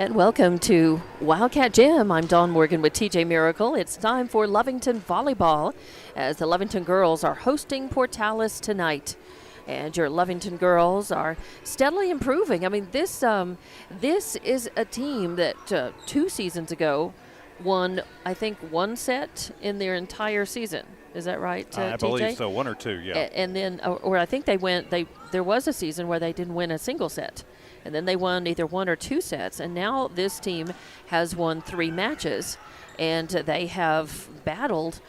And welcome to Wildcat Gym. I'm Dawn Morgan with TJ Miracle. It's time for Lovington Volleyball as the Lovington girls are hosting Portales tonight. And your Lovington girls are steadily improving. I mean, this is a team that 2 seasons ago won, I think, 1 set in their entire season. Is that right, I TJ? believe so, 1 or 2, yeah. And then, or I think there was a season where they didn't win a single set. And then they won either 1 or 2 sets. And now this team has won 3 matches. And they have battled,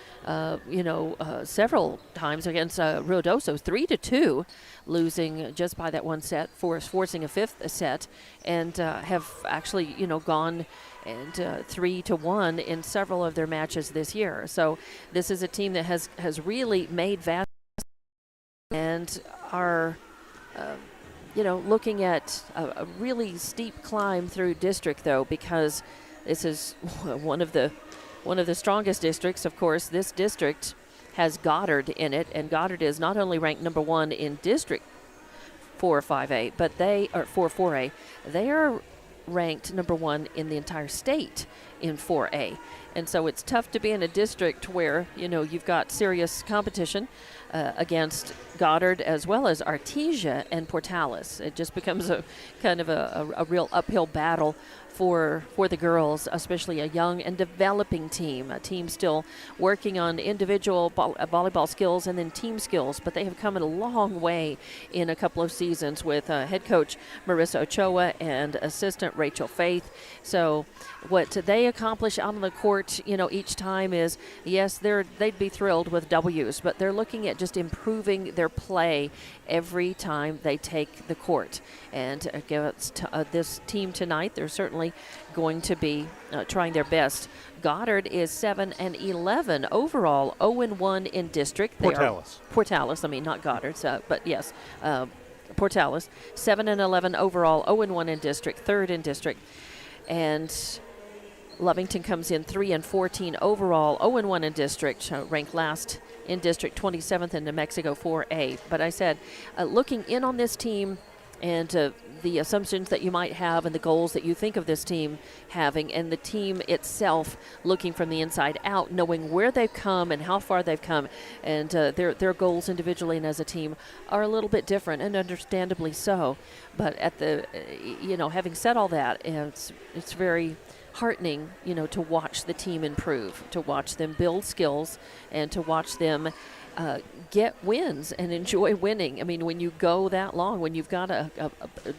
several times against Ruidoso, 3-2, losing just by that 1 set, forcing a 5th set, and have actually, gone and 3-1 in several of their matches this year. So this is a team that has really made vast and are looking at a really steep climb through district, though, because this is one of the strongest districts. Of course, this district has Goddard in it, and Goddard is not only ranked number 1 in District 4-5A, but they are 4-4A. They are ranked number 1 in the entire state in 4A. And so it's tough to be in a district where, you've got serious competition against Goddard as well as Artesia and Portales. It just becomes a kind of a real uphill battle for the girls, especially a young and developing team, a team still working on individual volleyball skills and then team skills, but they have come a long way in a couple of seasons with head coach Marissa Ochoa and assistant Rachel Faith. So what they accomplish out on the court, each time is, yes, they'd be thrilled with W's, but they're looking at just improving their play every time they take the court. And against this team tonight, they're certainly going to be trying their best. Goddard is 7-11 overall, 0-1 in district. Portales, I mean, not Goddard, but yes, Portales, 7-11 overall, 0-1 in district, 3rd in district. And Lovington comes in 3-14 overall, 0-1 in district, ranked last in district, 27th in New Mexico 4A. But I said, looking in on this team and the assumptions that you might have and the goals that you think of this team having, and the team itself looking from the inside out, knowing where they've come and how far they've come, and their goals individually and as a team are a little bit different, and understandably so. But at the, having said all that, it's very heartening, to watch the team improve, to watch them build skills, and to watch them get wins and enjoy winning. I mean, when you go that long, when you've got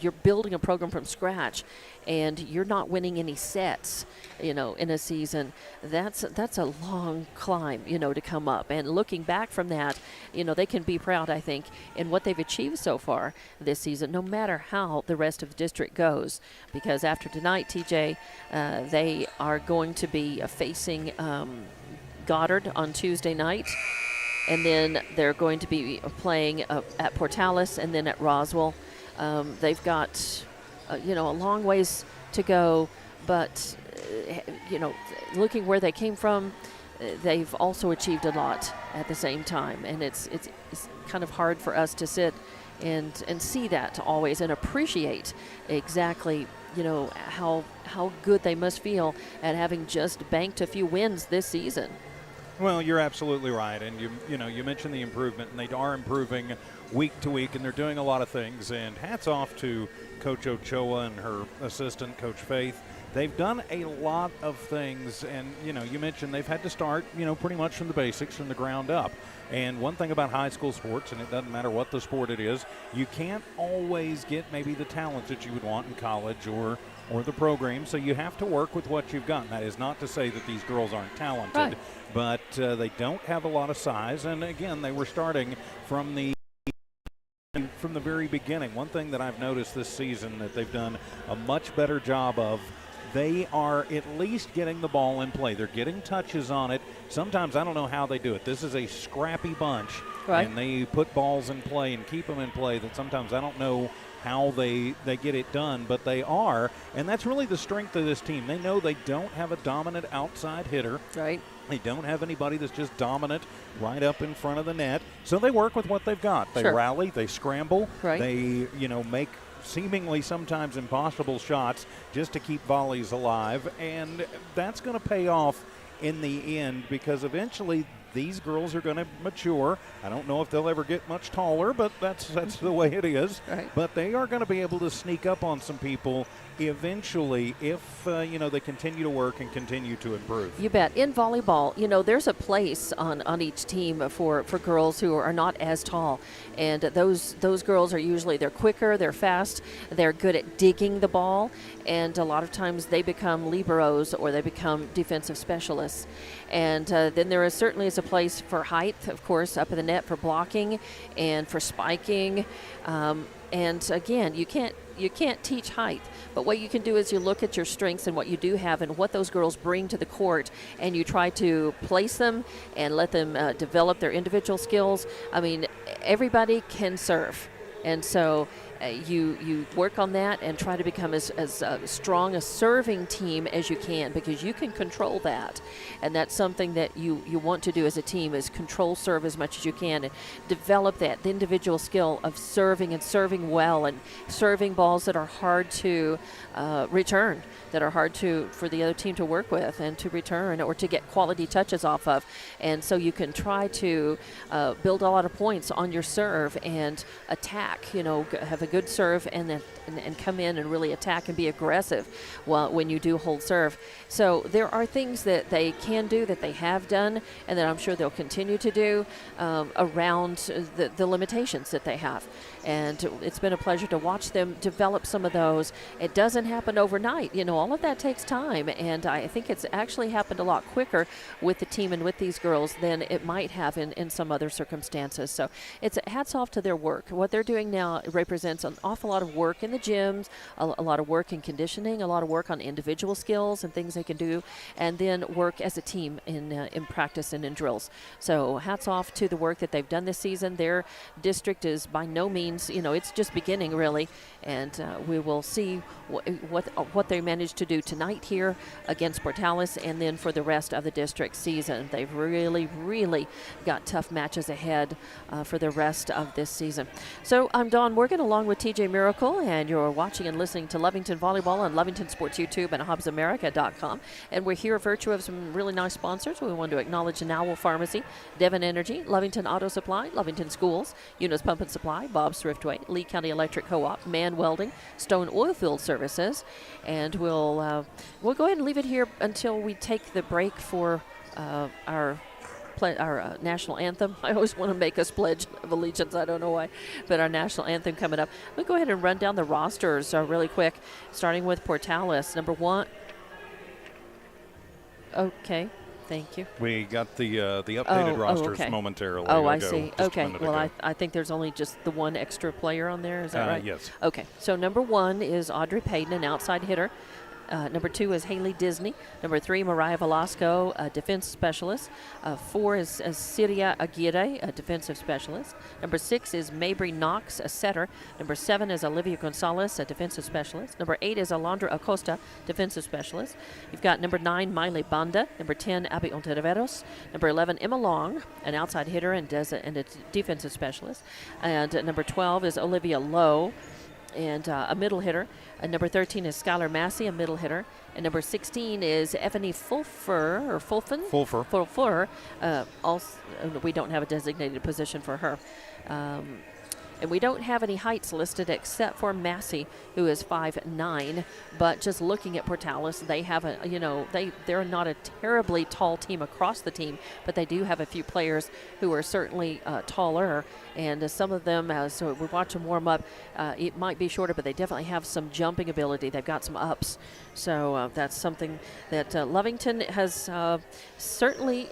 you're building a program from scratch and you're not winning any sets, in a season, that's a long climb, to come up. And looking back from that, they can be proud, I think, in what they've achieved so far this season, no matter how the rest of the district goes. Because after tonight, TJ, they are going to be facing Goddard on Tuesday night. And then they're going to be playing at Portales and then at Roswell. They've got, a long ways to go, but, looking where they came from, they've also achieved a lot at the same time. And it's kind of hard for us to sit and see that always and appreciate exactly, how good they must feel at having just banked a few wins this season. Well, you're absolutely right, and you mentioned the improvement, and they are improving week to week, and they're doing a lot of things. And hats off to Coach Ochoa and her assistant, Coach Faith. They've done a lot of things, and you mentioned they've had to start, pretty much from the basics, from the ground up. And one thing about high school sports, and it doesn't matter what the sport it is, you can't always get maybe the talent that you would want in college or the program, so you have to work with what you've got. And that is not to say that these girls aren't talented, right, but they don't have a lot of size. And again, they were starting from the very beginning. One thing that I've noticed this season that they've done a much better job of, they are at least getting the ball in play. They're getting touches on it. Sometimes I don't know how they do it. This is a scrappy bunch, right, and they put balls in play and keep them in play that sometimes I don't know how they get it done, but they are, and that's really the strength of this team. They know they don't have a dominant outside hitter. Right. They don't have anybody that's just dominant right up in front of the net, so they work with what they've got. They rally, they scramble, right, they, make seemingly sometimes impossible shots just to keep volleys alive. And that's going to pay off in the end, because eventually these girls are going to mature. I don't know if they'll ever get much taller, but that's the way it is. Right. But they are going to be able to sneak up on some people eventually if they continue to work and continue to improve. You bet. In volleyball, there's a place on each team for girls who are not as tall, and those girls are usually, they're quicker, they're fast, they're good at digging the ball, and a lot of times they become liberos or they become defensive specialists. And then there certainly is a place for height, of course, up in the net for blocking and for spiking. And again, you can't teach height, but what you can do is you look at your strengths and what you do have and what those girls bring to the court, and you try to place them and let them develop their individual skills. I mean, everybody can serve, and so you work on that and try to become as strong a serving team as you can, because you can control that, and that's something that you want to do as a team, is control serve as much as you can and develop the individual skill of serving and serving well and serving balls that are hard to return, that are hard for the other team to work with and to return or to get quality touches off of. And so you can try to build a lot of points on your serve and attack, have a good serve and then and come in and really attack and be aggressive when you do hold serve. So there are things that they can do, that they have done, and that I'm sure they'll continue to do around the limitations that they have. And it's been a pleasure to watch them develop some of those. It doesn't happen overnight. All of that takes time, and I think it's actually happened a lot quicker with the team and with these girls than it might have in some other circumstances. So it's hats off to their work. What they're doing now represents an awful lot of work in the gyms, a lot of work in conditioning, a lot of work on individual skills and things they can do, and then work as a team in practice and in drills. So hats off to the work that they've done this season. Their district is by no means, it's just beginning really, and we will see what they manage to do tonight here against Portales, and then for the rest of the district season. They've really, really got tough matches ahead for the rest of this season. So I'm Dawn Morgan along with TJ Miracle, and you're watching and listening to Lovington Volleyball on Lovington Sports YouTube and HobbsAmerica.com. And we're here virtue of some really nice sponsors. We want to acknowledge Nowell Pharmacy, Devon Energy, Lovington Auto Supply, Lovington Schools, Eunice Pump and Supply, Bob's Thriftway, Lee County Electric Co-op, Man Welding, Stone Oilfield Services, and we'll go ahead and leave it here until we take the break for our national anthem. I always want to make us pledge of allegiance. I don't know why, but our national anthem coming up. We'll go ahead and run down the rosters really quick, starting with Portales. Number 1. Okay. Thank you. We got the updated rosters momentarily. Oh, I see. Okay. Well, I think there's only just the one extra player on there. Is that right? Yes. Okay. So number 1 is Audrey Payton, an outside hitter. Number 2 is Haley Disney. Number 3, Mariah Velasco, a defense specialist. 4 is Syria Aguirre, a defensive specialist. Number 6 is Mabry Knox, a setter. Number 7 is Olivia Gonzalez, a defensive specialist. Number 8 is Alondra Acosta, defensive specialist. You've got number 9, Miley Banda. Number 10, Abby Ontiveros. Number 11, Emma Long, an outside hitter and a defensive specialist. And Mm-hmm. number 12 is Olivia Lowe, and a middle hitter. Number 13 is Skylar Massey, a middle hitter. And number 16 is Effany Fulfer. Also, we don't have a designated position for her. And we don't have any heights listed except for Massey, who is 5'9". But just looking at Portales, they have they're not a terribly tall team across the team, but they do have a few players who are certainly taller. And some of them, so we watch them warm up, it might be shorter, but they definitely have some jumping ability. They've got some ups. So that's something that Lovington has certainly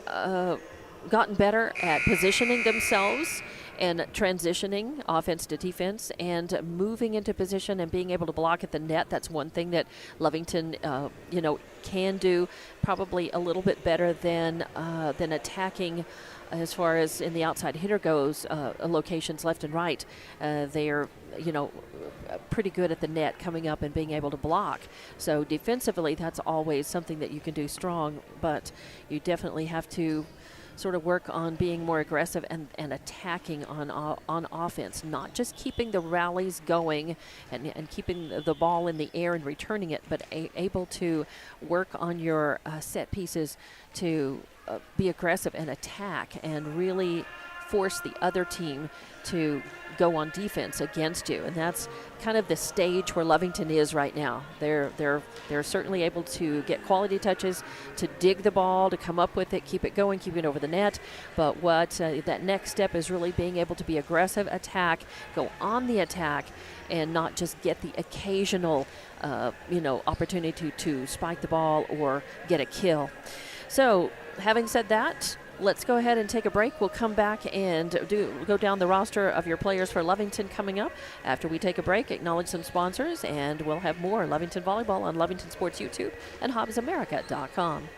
gotten better at positioning themselves and transitioning offense to defense and moving into position and being able to block at the net. That's one thing that Lovington, can do probably a little bit better than attacking as far as in the outside hitter goes, locations left and right. They are, pretty good at the net coming up and being able to block. So defensively, that's always something that you can do strong, but you definitely have to sort of work on being more aggressive and attacking on offense, not just keeping the rallies going and keeping the ball in the air and returning it, but able to work on your set pieces to be aggressive and attack and really force the other team to go on defense against you. And that's kind of the stage where Lovington is right now. They're certainly able to get quality touches, to dig the ball, to come up with it, keep it going, keep it over the net. But what that next step is really being able to be aggressive, attack, go on the attack, and not just get the occasional opportunity to spike the ball or get a kill. So having said that, let's go ahead and take a break. We'll come back and go down the roster of your players for Lovington coming up after we take a break, acknowledge some sponsors, and we'll have more Lovington Volleyball on Lovington Sports YouTube and HobbsAmerica.com.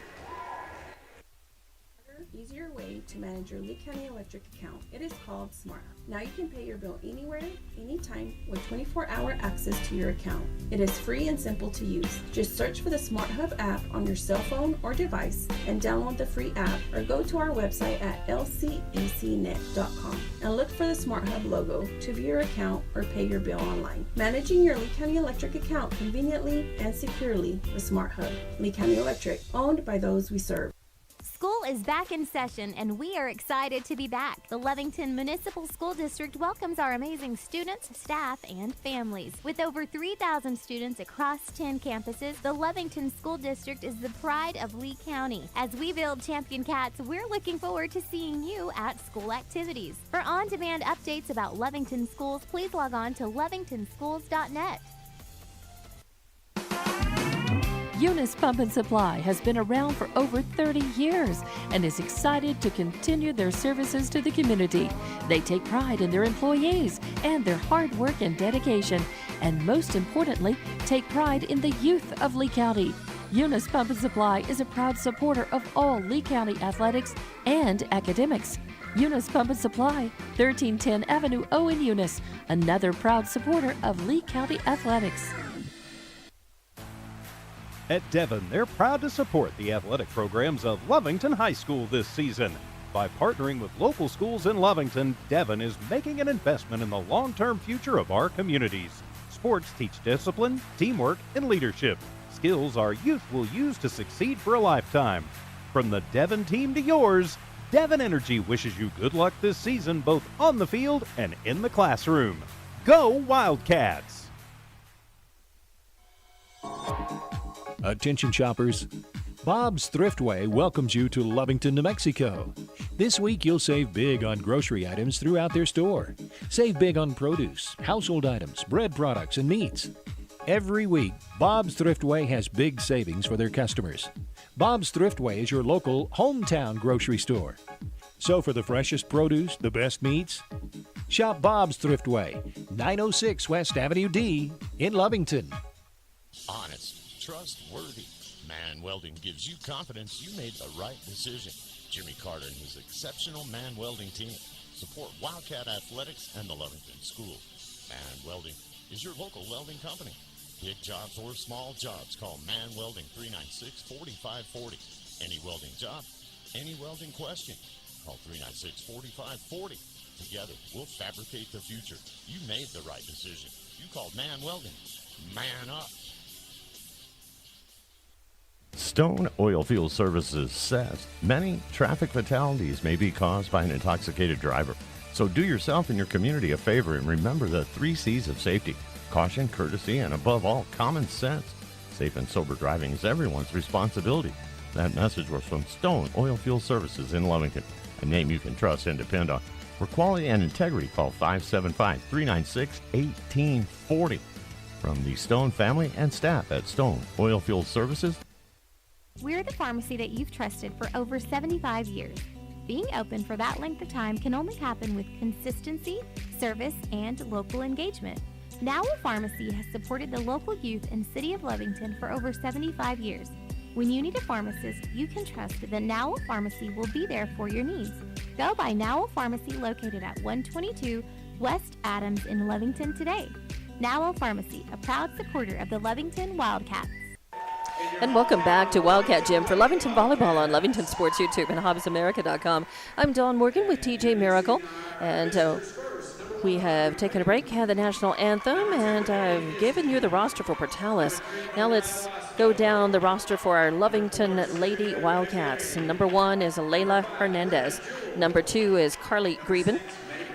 Easier way to manage your Lee County Electric account. It is called Smart Hub. Now you can pay your bill anywhere, anytime, with 24-hour access to your account. It is free and simple to use. Just search for the Smart Hub app on your cell phone or device and download the free app, or go to our website at lcecnet.com and look for the Smart Hub logo to view your account or pay your bill online. Managing your Lee County Electric account conveniently and securely with Smart Hub. Lee County Electric, owned by those we serve. School is back in session, and we are excited to be back. The Lovington Municipal School District welcomes our amazing students, staff, and families. With over 3,000 students across 10 campuses, the Lovington School District is the pride of Lee County. As we build Champion Cats, we're looking forward to seeing you at school activities. For on-demand updates about Lovington schools, please log on to lovingtonschools.net. Eunice Pump and Supply has been around for over 30 years and is excited to continue their services to the community. They take pride in their employees and their hard work and dedication, and most importantly, take pride in the youth of Lee County. Eunice Pump and Supply is a proud supporter of all Lee County athletics and academics. Eunice Pump and Supply, 1310 Avenue O in Eunice, another proud supporter of Lee County athletics. At Devon, they're proud to support the athletic programs of Lovington High School this season. By partnering with local schools in Lovington, Devon is making an investment in the long-term future of our communities. Sports teach discipline, teamwork, and leadership, skills our youth will use to succeed for a lifetime. From the Devon team to yours, Devon Energy wishes you good luck this season, both on the field and in the classroom. Go Wildcats! Attention shoppers, Bob's Thriftway welcomes you to Lovington, New Mexico. This week you'll save big on grocery items throughout their store. Save big on produce, household items, bread products, and meats. Every week, Bob's Thriftway has big savings for their customers. Bob's Thriftway is your local hometown grocery store. So for the freshest produce, the best meats, shop Bob's Thriftway, 906 West Avenue D in Lovington. Honest. Trustworthy. Man Welding gives you confidence you made the right decision. Jimmy Carter and his exceptional Man Welding team support Wildcat Athletics and the Lovington School. Man Welding is your local welding company. Big jobs or small jobs, call Man Welding 396-4540. Any welding job, any welding question, call 396-4540. Together, we'll fabricate the future. You made the right decision. You called Man Welding. Man up. Stone Oilfield Services says many traffic fatalities may be caused by an intoxicated driver. So do yourself and your community a favor and remember the 3 C's of safety: caution, courtesy, and above all, common sense. Safe and sober driving is everyone's responsibility. That message was from Stone Oilfield Services in Lovington, a name you can trust and depend on. For quality and integrity, call 575-396-1840. From the Stone family and staff at Stone Oilfield Services, We're the pharmacy that you've trusted for over 75 years. Being open for that length of time can only happen with consistency, service, and local engagement. Nowell Pharmacy has supported the local youth in City of Lovington for over 75 years. When you need a pharmacist, you can trust that Nowell Pharmacy will be there for your needs. Go by Nowell Pharmacy, located at 122 West Adams in Lovington today. Nowell Pharmacy, a proud supporter of the Lovington Wildcats. And welcome back to Wildcat Gym for Lovington Volleyball on Lovington Sports YouTube and HobbsAmerica.com. I'm Dawn Morgan with TJ Miracle, and we have taken a break, had the national anthem, and I've given you the roster for Portales. Now let's go down the roster for our Lovington Lady Wildcats. Number 1 is Layla Hernandez. Number 2 is Carly Greben.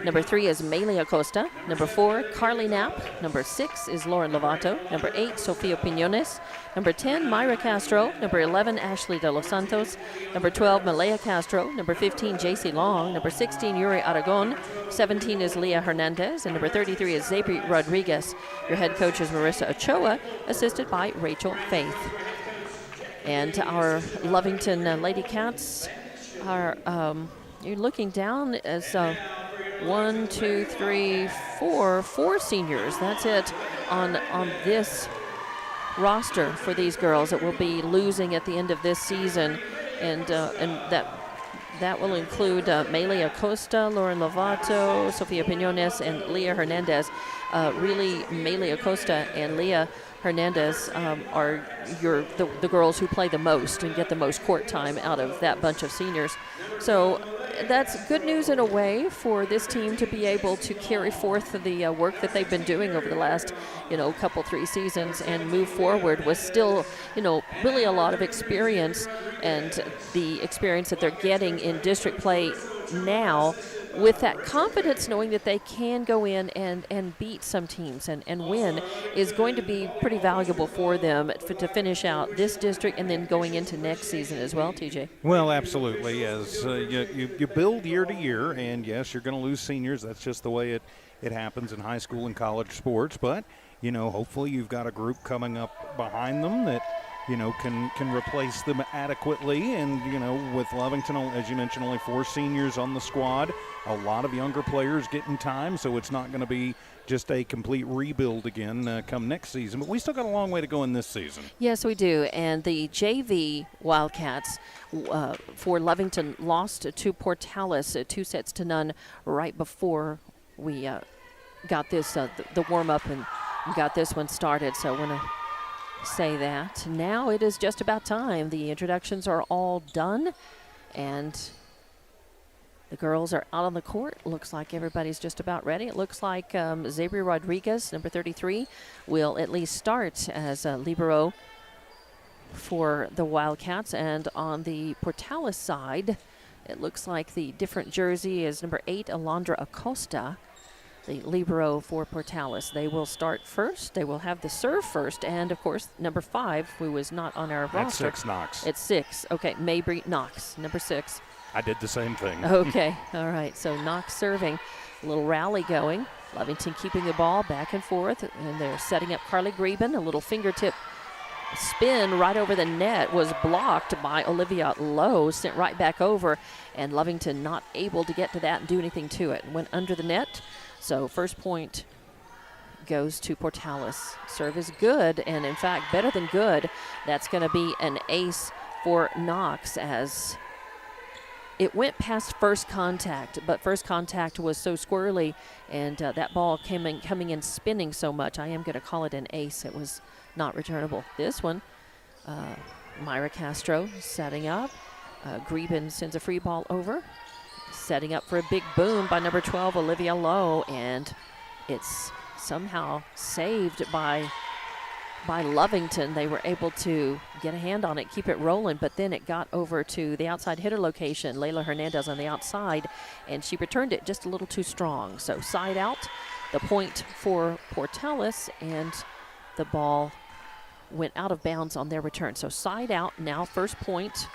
Number 3 is Maylee Acosta. Number 4, Carly Knapp. Number 6 is Lauren Lovato. Number 8, Sofia Pinones. Number 10, Myra Castro. Number 11, Ashley De Los Santos. Number 12, Malaya Castro. Number 15, JC Long. Number 16, Yuri Aragon. 17 is Leah Hernandez. And number 33 is Zabri Rodriguez. Your head coach is Marissa Ochoa, assisted by Rachel Faith. And our Lovington Lady Cats are, you're looking down as 1, 2, 3, 4 seniors. That's it on this roster for these girls that will be losing at the end of this season, and that will include Maylee Acosta, Lauren Lovato, Sofia Pinones, and Leah Hernandez. Really, Maylee Acosta and Leah Hernandez are the girls who play the most and get the most court time out of that bunch of seniors. So that's good news in a way for this team to be able to carry forth the work that they've been doing over the last, couple, 3 seasons and move forward with still, really a lot of experience, and the experience that they're getting in district play now, with that confidence knowing that they can go in and beat some teams and win, is going to be pretty valuable for them to finish out this district and then going into next season as well, TJ. Well, absolutely. As you build year to year, and yes, you're going to lose seniors. That's just the way it happens in high school and college sports. But, hopefully you've got a group coming up behind them that can replace them adequately. And, with Lovington, as you mentioned, only 4 seniors on the squad, a lot of younger players getting time, so it's not going to be just a complete rebuild again come next season. But we still got a long way to go in this season. Yes, we do. And the JV Wildcats for Lovington lost to Portales 2-0 right before we got this, the warm-up, and got this one started. So I want to say that. Now it is just about time. The introductions are all done, and the girls are out on the court. Looks like everybody's just about ready. It looks like Zabri Rodriguez, number 33, will at least start as a libero for the Wildcats. And on the Portales side, it looks like the different jersey is number 8, Alondra Acosta, the libero for Portales. They will start first. They will have the serve first. And, of course, number 5, who was not on our roster. That's 6, Knox. It's 6. Okay, Mabry Knox, number 6. I did the same thing. Okay, all right. So Knox serving, a little rally going. Lovington keeping the ball back and forth, and they're setting up Carly Greben. A little fingertip spin right over the net was blocked by Olivia Lowe, sent right back over, and Lovington not able to get to that and do anything to it. Went under the net. So first point goes to Portales. Serve is good, and in fact better than good. That's going to be an ace for Knox, as it went past first contact, but first contact was so squirrely, and that ball coming in spinning so much. I am going to call it an ace. It was not returnable. This one, Myra Castro setting up. Greben sends a free ball over. Setting up for a big boom by number 12, Olivia Lowe, and it's somehow saved by Lovington. They were able to get a hand on it, keep it rolling, but then it got over to the outside hitter location, Layla Hernandez on the outside, and she returned it just a little too strong. So side out, the point for Portales, and the ball went out of bounds on their return. So side out now, first point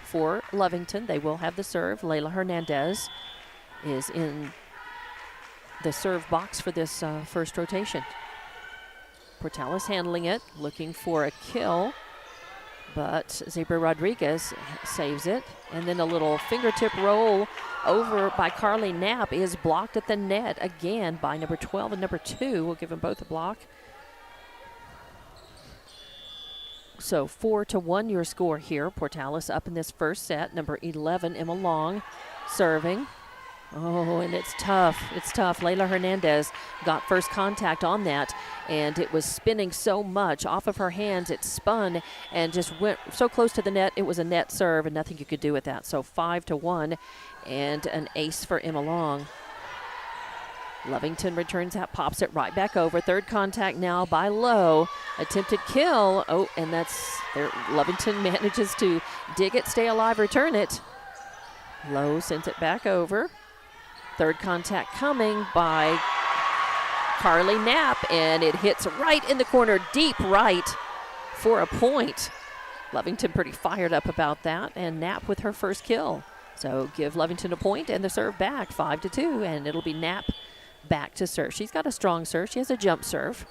for Lovington. They will have the serve. Layla Hernandez is in the serve box for this first rotation. Portales handling it, looking for a kill, but Zabra Rodriguez saves it. And then a little fingertip roll over by Carly Knapp is blocked at the net again by number 12 and number 2. We'll give them both a block. So 4-1 your score here. Portales up in this first set. Number 11, Emma Long, serving. Oh, and it's tough. It's tough. Layla Hernandez got first contact on that, and it was spinning so much off of her hands. It spun and just went so close to the net. It was a net serve, and nothing you could do with that. So 5-1, and an ace for Emma Long. Lovington returns that, pops it right back over. Third contact now by Lowe. Attempted kill. Oh, and that's there. Lovington manages to dig it, stay alive, return it. Lowe sends it back over. Third contact coming by Carly Knapp, and it hits right in the corner, deep right for a point. Lovington pretty fired up about that, and Knapp with her first kill. So give Lovington a point and the serve back, 5-2, and it'll be Knapp back to serve. She's got a strong serve. She has a jump serve.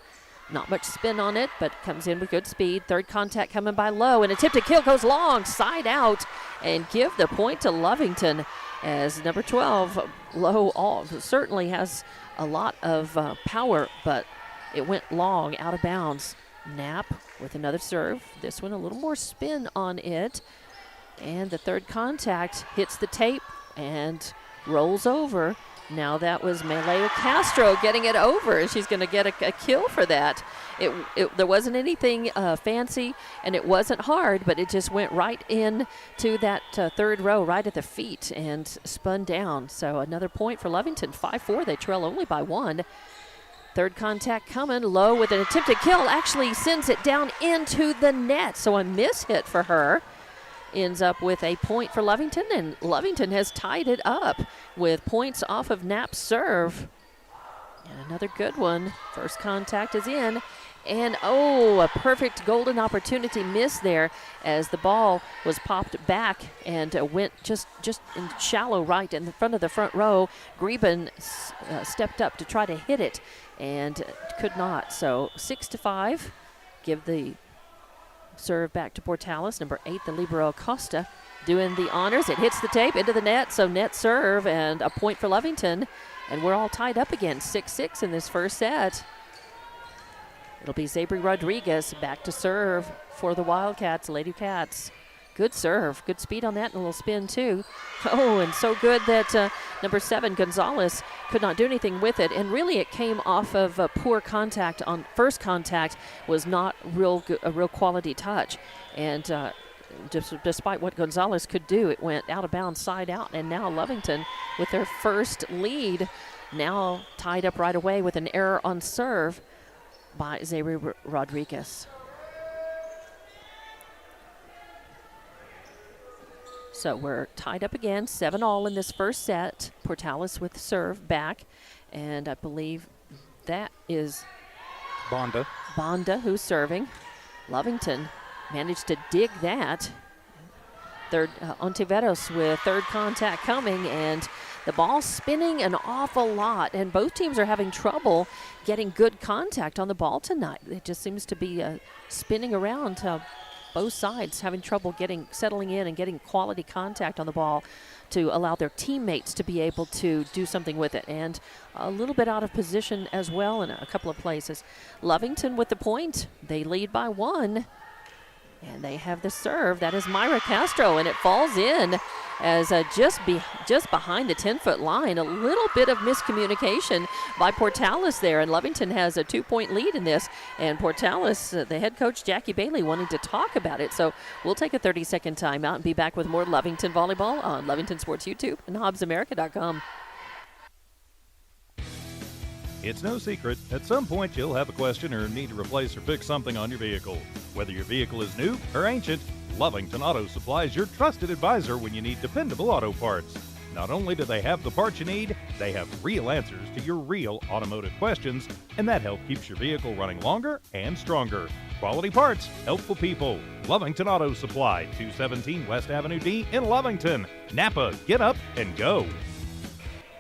Not much spin on it, but comes in with good speed. Third contact coming by Lowe, and attempted kill goes long, side out, and give the point to Lovington as number 12, Lowe, certainly has a lot of power, but it went long, out of bounds. Knapp with another serve. This one a little more spin on it, and the third contact hits the tape and rolls over. Now that was Malaya Castro getting it over, and she's going to get a kill for that. There wasn't anything fancy, and it wasn't hard, but it just went right in to that third row, right at the feet, and spun down. So another point for Lovington, 5-4. They trail only by 1. Third contact coming. Lowe with an attempted kill actually sends it down into the net, so a miss hit for her. Ends up with a point for Lovington, and Lovington has tied it up with points off of Knapp's serve. And another good one. First contact is in, and a perfect golden opportunity miss there as the ball was popped back and went just in shallow right in the front of the front row. Greben stepped up to try to hit it and could not. So 6-5. Give the serve back to Portales, number 8, the libero Acosta, doing the honors. It hits the tape into the net, so net serve and a point for Lovington. And we're all tied up again, 6-6 in this first set. It'll be Zabri Rodriguez back to serve for the Wildcats, Lady Cats. Good serve, good speed on that, and a little spin too. Oh, and so good that number 7, Gonzalez, could not do anything with it. And really it came off of a poor contact on first contact, was not a real quality touch. And despite what Gonzalez could do, it went out of bounds, side out. And now Lovington with their first lead, now tied up right away with an error on serve by Zabri Rodriguez. So we're tied up again, 7-all in this first set. Portales with serve back, and I believe that is Bonda who's serving. Lovington managed to dig that. Third, Ontiveros with third contact coming, and the ball spinning an awful lot, and both teams are having trouble getting good contact on the ball tonight. It just seems to be spinning around both sides, having trouble settling in and getting quality contact on the ball to allow their teammates to be able to do something with it. And a little bit out of position as well in a couple of places. Lovington with the point. They lead by 1. And they have the serve. That is Myra Castro, and it falls in as just behind the 10-foot line. A little bit of miscommunication by Portales there, and Lovington has a 2-point lead in this. And Portales, the head coach Jackie Bailey, wanting to talk about it. So we'll take a 30-second timeout and be back with more Lovington volleyball on Lovington Sports YouTube and HobbsAmerica.com. It's no secret, at some point you'll have a question or need to replace or fix something on your vehicle. Whether your vehicle is new or ancient, Lovington Auto Supply is your trusted advisor when you need dependable auto parts. Not only do they have the parts you need, they have real answers to your real automotive questions, and that help keeps your vehicle running longer and stronger. Quality parts, helpful people. Lovington Auto Supply, 217 West Avenue D in Lovington. Napa, get up and go.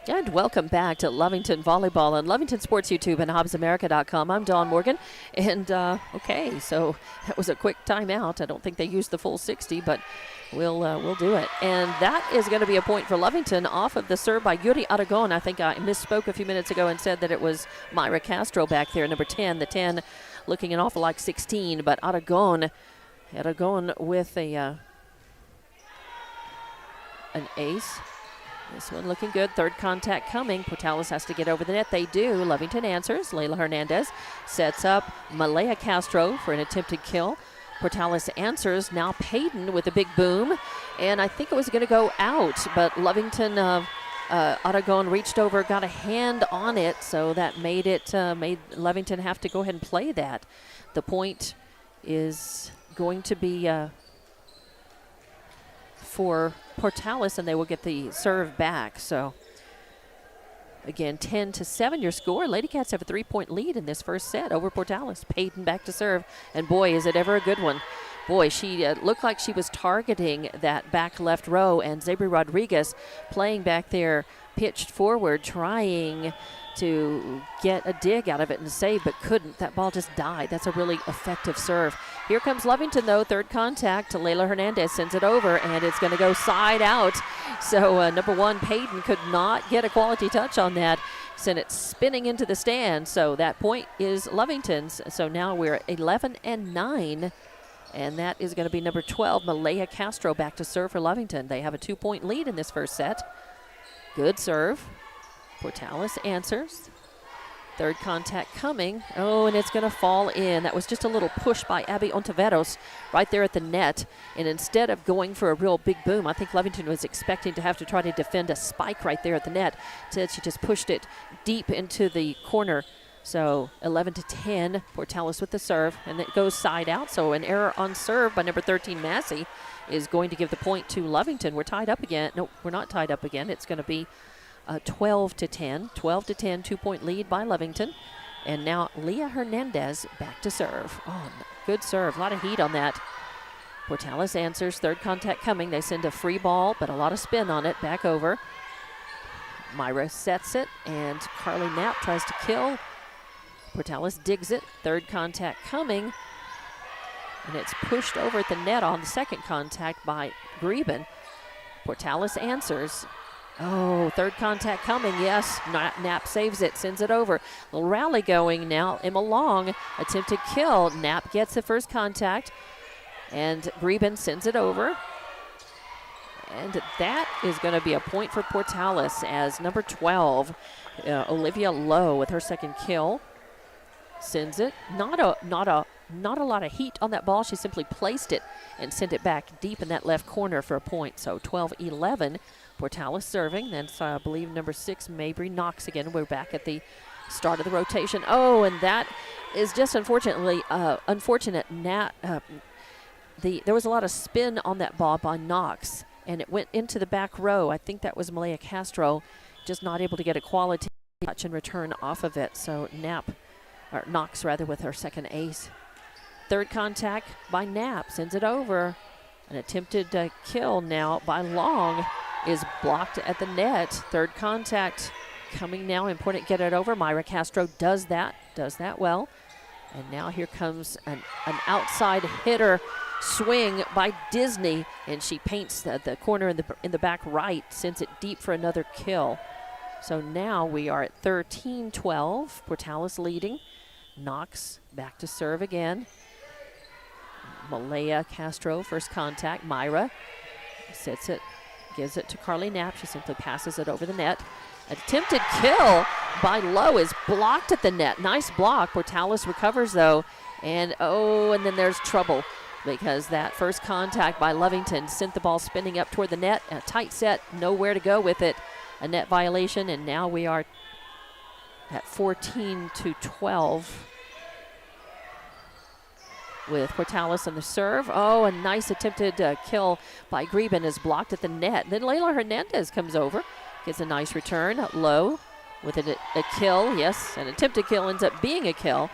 And welcome back to Lovington Volleyball on Lovington Sports YouTube and HobbsAmerica.com. I'm Dawn Morgan. And, okay, so that was a quick timeout. I don't think they used the full 60, but we'll do it. And that is going to be a point for Lovington off of the serve by Yuri Aragon. I think I misspoke a few minutes ago and said that it was Myra Castro back there, number 10. The 10 looking an awful like 16, but Aragon with an ace. This one looking good. Third contact coming. Portales has to get over the net. They do. Lovington answers. Layla Hernandez sets up Malaya Castro for an attempted kill. Portales answers. Now Payton with a big boom. And I think it was going to go out, but Lovington Aragon reached over, got a hand on it, so that made Lovington have to go ahead and play that. The point is going to be for Portales, and they will get the serve back. So again, 10-7 your score. Lady Cats have a 3-point lead in this first set over Portales. Payton back to serve, and boy, is it ever a good one. Boy, she looked like she was targeting that back left row, and Zabri Rodriguez playing back there, pitched forward, trying to get a dig out of it and save, but couldn't. That ball just died. That's a really effective serve. Here comes Lovington, though. Third contact to Layla Hernandez, sends it over, and it's going to go side out. So number one, Payton, could not get a quality touch on that. Sent it spinning into the stand. So that point is Lovington's. So now we're at 11-9. And that is going to be number 12, Malaya Castro, back to serve for Lovington. They have a 2-point lead in this first set. Good serve. Portales answers. Third contact coming. Oh, and it's going to fall in. That was just a little push by Abby Ontiveros right there at the net. And instead of going for a real big boom, I think Lovington was expecting to have to try to defend a spike right there at the net. Instead, she just pushed it deep into the corner. So 11-10, Portales with the serve, and it goes side out. So an error on serve by number 13, Massey, is going to give the point to Lovington. We're tied up again. No, we're not tied up again. It's going to be 12-10. 12-10, 2-point lead by Lovington. And now Leah Hernandez back to serve. Oh, good serve. A lot of heat on that. Portales answers. Third contact coming. They send a free ball, but a lot of spin on it. Back over. Myra sets it, and Carly Knapp tries to kill. Portales digs it. Third contact coming. And it's pushed over at the net on the second contact by Greben. Portales answers. Oh, third contact coming. Yes, Knapp saves it, sends it over. Little rally going now. Emma Long, attempted kill. Knapp gets the first contact. And Greben sends it over. And that is going to be a point for Portales as number 12, Olivia Lowe, with her second kill. Sends it. Not a lot of heat on that ball. She simply placed it and sent it back deep in that left corner for a point. So 12-11. Portales serving. Then I believe number 6, Mabry Knox again. We're back at the start of the rotation. Oh, and that is just unfortunate. There was a lot of spin on that ball by Knox, and it went into the back row. I think that was Malaya Castro, just not able to get a quality touch and return off of it. So Knox with her second ace. Third contact by Knapp, sends it over. An attempted kill now by Long is blocked at the net. Third contact coming now, important, get it over. Myra Castro does that well. And now here comes an outside hitter swing by Disney, and she paints the corner in the back right, sends it deep for another kill. So now we are at 13-12, Portales leading. Knox back to serve again. Malaya Castro, first contact. Myra sets it, gives it to Carly Knapp. She simply passes it over the net. Attempted kill by Lowe is blocked at the net. Nice block. Portales recovers, though. And then there's trouble, because that first contact by Lovington sent the ball spinning up toward the net. A tight set, nowhere to go with it. A net violation, and now we are at 14-12 with Portales on the serve. Oh, a nice attempted kill by Greben is blocked at the net. Then Layla Hernandez comes over, gets a nice return. Low with a kill. Yes, an attempted kill ends up being a kill.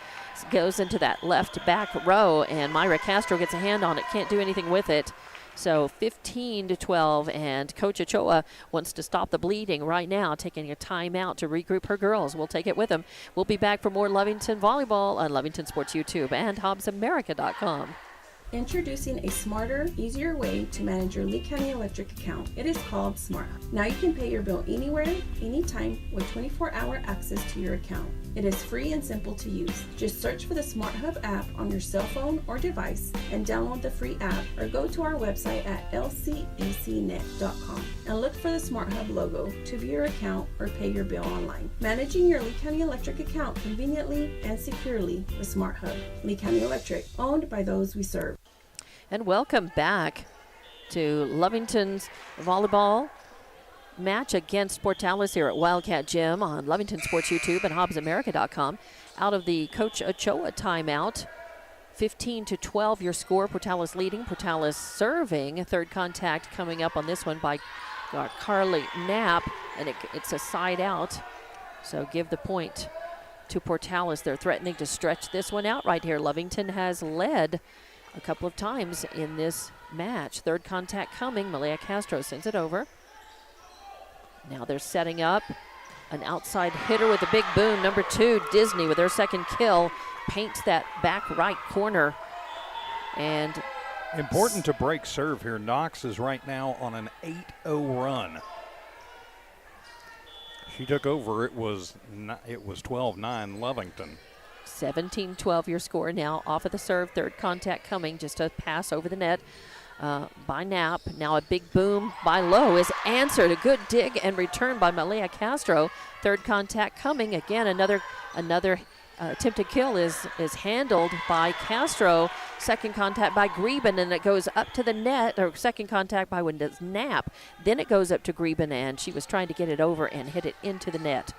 Goes into that left back row, and Myra Castro gets a hand on it. Can't do anything with it. So 15-12, and Coach Ochoa wants to stop the bleeding right now, taking a timeout to regroup her girls. We'll take it with them. We'll be back for more Lovington Volleyball on Lovington Sports YouTube and HobbsAmerica.com. Introducing a smarter, easier way to manage your Lee County Electric account. It is called Smart Hub. Now you can pay your bill anywhere, anytime with 24-hour access to your account. It is free and simple to use. Just search for the Smart Hub app on your cell phone or device and download the free app, or go to our website at lcecnet.com and look for the Smart Hub logo to view your account or pay your bill online. Managing your Lee County Electric account conveniently and securely with Smart Hub. Lee County Electric, owned by those we serve. And welcome back to Lovington's volleyball match against Portales here at Wildcat Gym on Lovington Sports YouTube and HobbsAmerica.com. Out of the Coach Ochoa timeout, 15-12 your score. Portales leading, Portales serving. Third contact coming up on this one by Carly Knapp, and it's a side out. So give the point to Portales. They're threatening to stretch this one out right here. Lovington has led a couple of times in this match. Third contact coming. Malia Castro sends it over. Now they're setting up an outside hitter with a big boom. Number 2, Disney, with her second kill, paints that back right corner. And important to break serve here. Knox is right now on an 8-0 run. She took over. It was 12-9 Lovington. 17-12 your score now off of the serve. Third contact coming, just a pass over the net by Knapp. Now a big boom by Lowe is answered. A good dig and return by Malia Castro. Third contact coming. Again, another attempted kill is handled by Castro. Second contact by Greben, and it goes up to the net, or second contact by Knapp. Then it goes up to Greben, and she was trying to get it over and hit it into the net.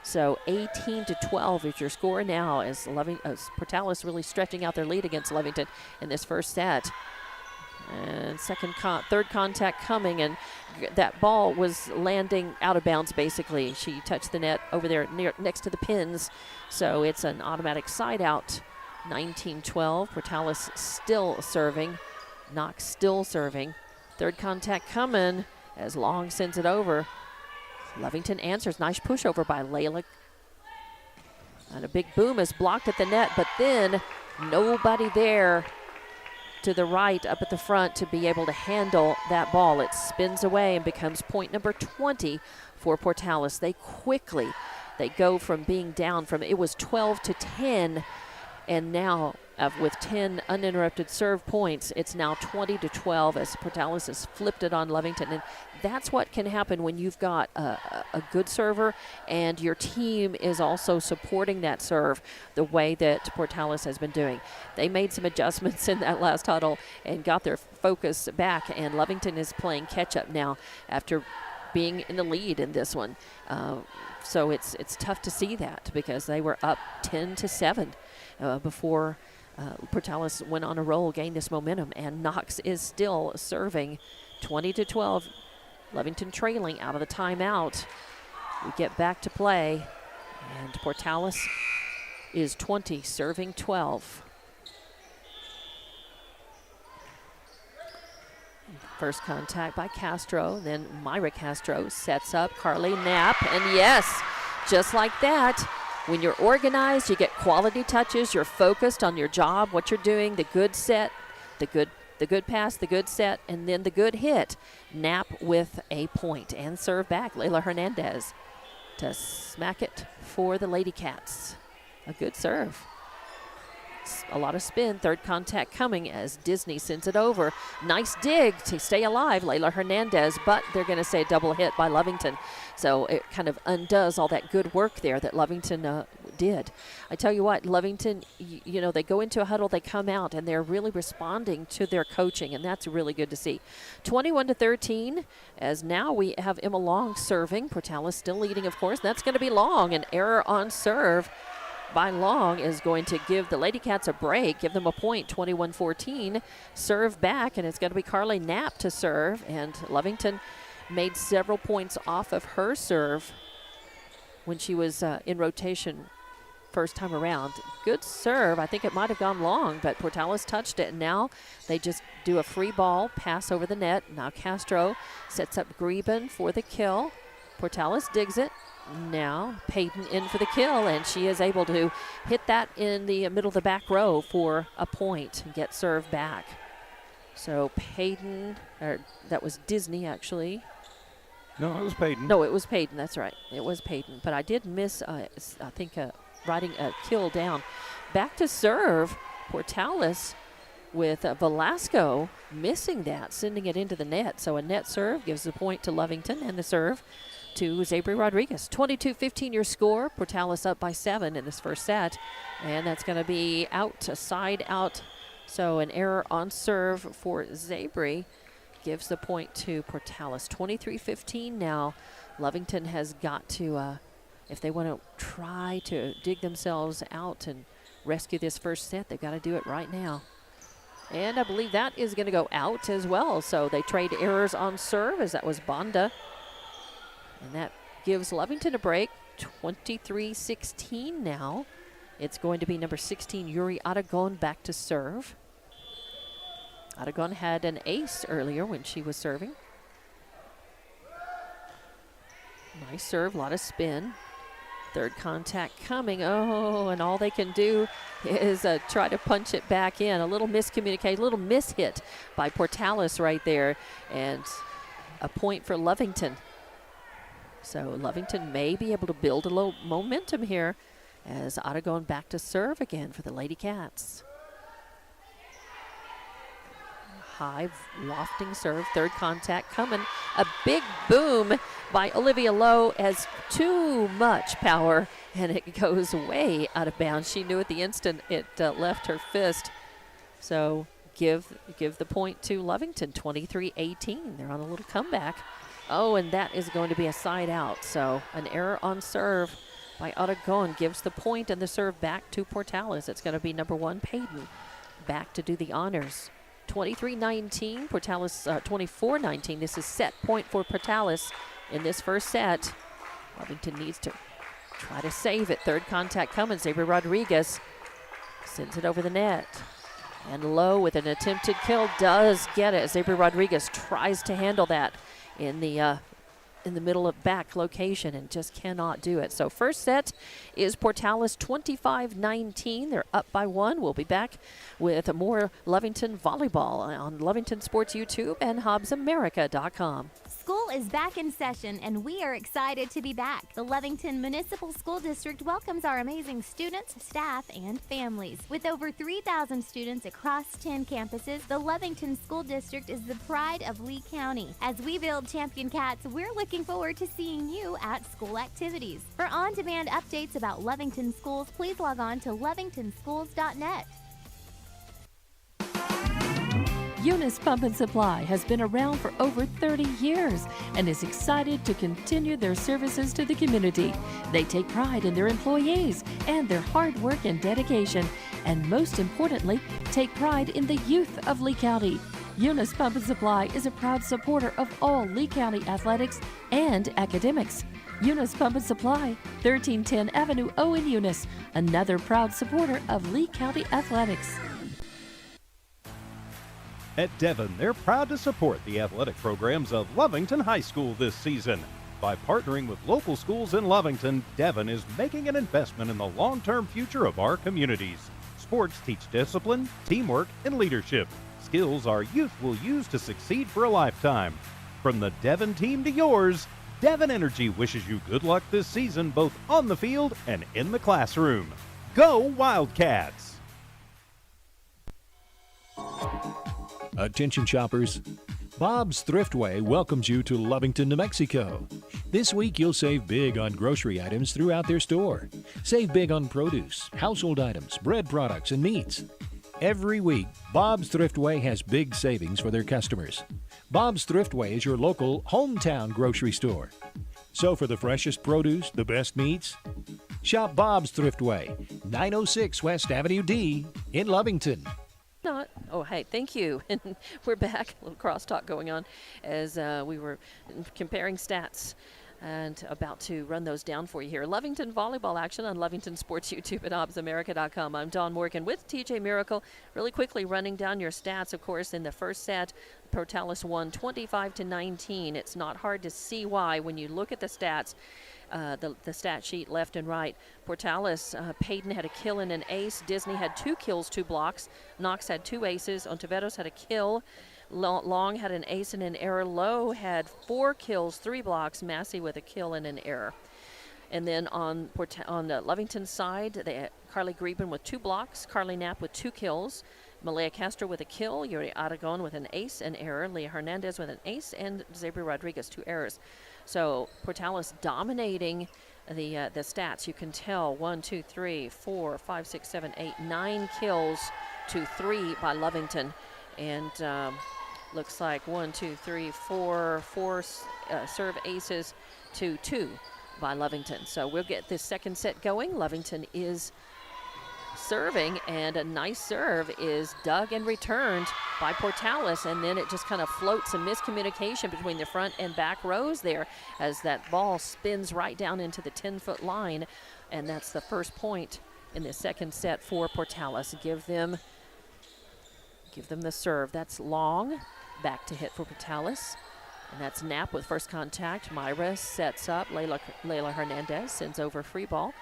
So 18-12 is your score now, as Portales really stretching out their lead against Lovington in this first set. And third contact coming, and that ball was landing out of bounds basically. She touched the net over there next to the pins, so it's an automatic side out. 19-12, Portales still serving, Knox still serving. Third contact coming as Long sends it over. Lovington answers. Nice pushover by Layla. And a big boom is blocked at the net, but then nobody there to the right up at the front to be able to handle that ball. It spins away and becomes point number 20 for Portales. They go from being down from, it was 12-10, and now with 10 uninterrupted serve points, it's now 20-12 as Portales has flipped it on Lovington. And that's what can happen when you've got a good server and your team is also supporting that serve the way that Portales has been doing. They made some adjustments in that last huddle and got their focus back, and Lovington is playing catch-up now after being in the lead in this one. So it's tough to see that because they were up 10-7 before Portales went on a roll, gained this momentum, and Knox is still serving. 20-12, Lovington trailing out of the timeout. We get back to play, and Portales is 20, serving 12. First contact by Castro, then Myra Castro sets up Carly Knapp, and yes, just like that, when you're organized, you get quality touches, you're focused on your job, what you're doing, the good set, the good pass, the good set, and then the good hit. Knapp with a point and serve back. Layla Hernandez to smack it for the Lady Cats. A good serve. A lot of spin. Third contact coming as Disney sends it over. Nice dig to stay alive, Layla Hernandez, but they're going to say double hit by Lovington. So it kind of undoes all that good work there that Lovington did. I tell you what, Lovington, they go into a huddle, they come out, and they're really responding to their coaching, and that's really good to see. 21-13, as now we have Emma Long serving. Portales still leading, of course. That's going to be Long. An error on serve by Long is going to give the Lady Cats a break, give them a point, 21-14. Serve back, and it's going to be Carly Knapp to serve, and Lovington made several points off of her serve when she was in rotation first time around. Good serve. I think it might have gone long, but Portales touched it, and now they just do a free ball, pass over the net. Now Castro sets up Greben for the kill. Portales digs it. Now Payton in for the kill, and she is able to hit that in the middle of the back row for a point and get served back. So Payton, or that was Disney actually. No, it was Payton. No, it was Payton. That's right. It was Payton. But I did miss, I think, writing a kill down. Back to serve, Portales with Velasco missing that, sending it into the net. So a net serve gives the point to Lovington, and the serve to Zabri Rodriguez. 22-15 your score. Portales up by 7 in this first set. And that's going to be out, a side out. So an error on serve for Zabri gives the point to Portales. 23-15 now. Lovington has got to, if they want to try to dig themselves out and rescue this first set, they've got to do it right now. And I believe that is going to go out as well. So they trade errors on serve, as that was Bonda. And that gives Lovington a break. 23-16 now. It's going to be number 16, Yuri Aragon, back to serve. Aragon had an ace earlier when she was serving. Nice serve, a lot of spin. Third contact coming. Oh, and all they can do is try to punch it back in. A little miscommunication, a little mishit by Portales right there. And a point for Lovington. So Lovington may be able to build a little momentum here as Aragon back to serve again for the Lady Cats. High lofting serve, third contact coming. A big boom by Olivia Lowe has too much power, and it goes way out of bounds. She knew at the instant it left her fist. So give the point to Lovington, 23-18. They're on a little comeback. Oh, and that is going to be a side out. So an error on serve by Aragon gives the point and the serve back to Portales. It's going to be number 1, Payton, back to do the honors. 23-19, Portales 24-19. This is set point for Portales in this first set. Lovington needs to try to save it. Third contact coming. Zabri Rodriguez sends it over the net. And Lowe with an attempted kill does get it. Zabri Rodriguez tries to handle that in the middle of back location and just cannot do it. So first set is Portales 25-19. They're up by 1. We'll be back with more Lovington volleyball on Lovington Sports YouTube and HobbsAmerica.com. School is back in session, and we are excited to be back. The Lovington Municipal School District welcomes our amazing students, staff, and families. With over 3,000 students across 10 campuses, the Lovington School District is the pride of Lee County. As we build Champion Cats, we're looking forward to seeing you at school activities. For on-demand updates about Lovington schools, please log on to lovingtonschools.net. Eunice Pump and Supply has been around for over 30 years and is excited to continue their services to the community. They take pride in their employees and their hard work and dedication, and most importantly, take pride in the youth of Lee County. Eunice Pump and Supply is a proud supporter of all Lee County athletics and academics. Eunice Pump and Supply, 1310 Avenue O in Eunice, another proud supporter of Lee County athletics. At Devon, they're proud to support the athletic programs of Lovington High School this season. By partnering with local schools in Lovington, Devon is making an investment in the long-term future of our communities. Sports teach discipline, teamwork, and leadership. Skills our youth will use to succeed for a lifetime. From the Devon team to yours, Devon Energy wishes you good luck this season, both on the field and in the classroom. Go Wildcats! Attention shoppers, Bob's Thriftway welcomes you to Lovington, New Mexico. This week you'll save big on grocery items throughout their store. Save big on produce, household items, bread products, and meats. Every week, Bob's Thriftway has big savings for their customers. Bob's Thriftway is your local hometown grocery store. So for the freshest produce, the best meats, shop Bob's Thriftway, 906 West Avenue D in Lovington. Not. Oh, hey, thank you. And we're back. A little crosstalk going on as we were comparing stats and about to run those down for you here. Lovington volleyball action on Lovington Sports YouTube at OBSAmerica.com. I'm Dawn Morgan with TJ Miracle. Really quickly running down your stats, of course, in the first set, Portales won 25-19. It's not hard to see why when you look at the stats. The stat sheet left and right. Portales, Payton had a kill and an ace. Disney had 2 kills, 2 blocks. Knox had 2 aces. Ontiveros had a kill. Long had an ace and an error. Lowe had 4 kills, 3 blocks. Massey with a kill and an error. And then on the Lovington side, they had Carly Greben with 2 blocks. Carly Knapp with 2 kills. Malaya Castro with a kill. Yuri Aragon with an ace and error. Leah Hernandez with an ace. And Zabri Rodriguez 2 errors. So Portales dominating the stats. You can tell 1, 2, 3, 4, 5, 6, 7, 8, 9 kills to 3 by Lovington. And looks like 1, 2, 3, 4 serve aces to 2 by Lovington. So we'll get this second set going. Lovington is serving, and a nice serve is dug and returned by Portales, and then it just kind of floats, a miscommunication between the front and back rows there as that ball spins right down into the 10-foot line, and that's the first point in the second set for Portales. Give them the serve. That's Long, back to hit for Portales, and that's Knapp with first contact. Myra sets up. Layla Hernandez sends over free ball.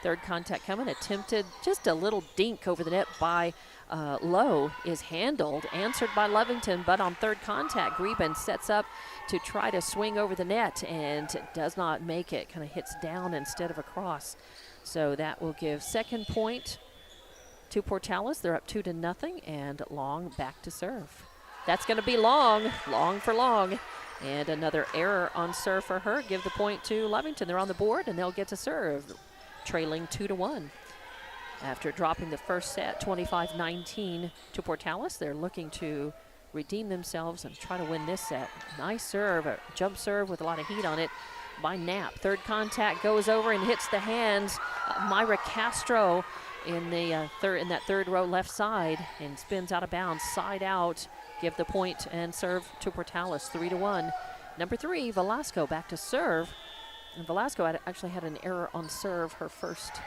Third contact coming, attempted just a little dink over the net by Lowe is handled, answered by Lovington, but on third contact, Greben sets up to try to swing over the net and does not make it, kind of hits down instead of across. So that will give second point to Portales. They're up 2-0, and Long back to serve. That's going to be Long for Long. And another error on serve for her. Give the point to Lovington. They're on the board, and they'll get to serve, trailing 2-1. After dropping the first set, 25-19 to Portales, they're looking to redeem themselves and try to win this set. Nice serve, a jump serve with a lot of heat on it by Knapp. Third contact goes over and hits the hands. Myra Castro in that third row left side and spins out of bounds, side out. Give the point and serve to Portales, 3-1. Number 3, Velasco back to serve. And Velasco actually had an error on serve her first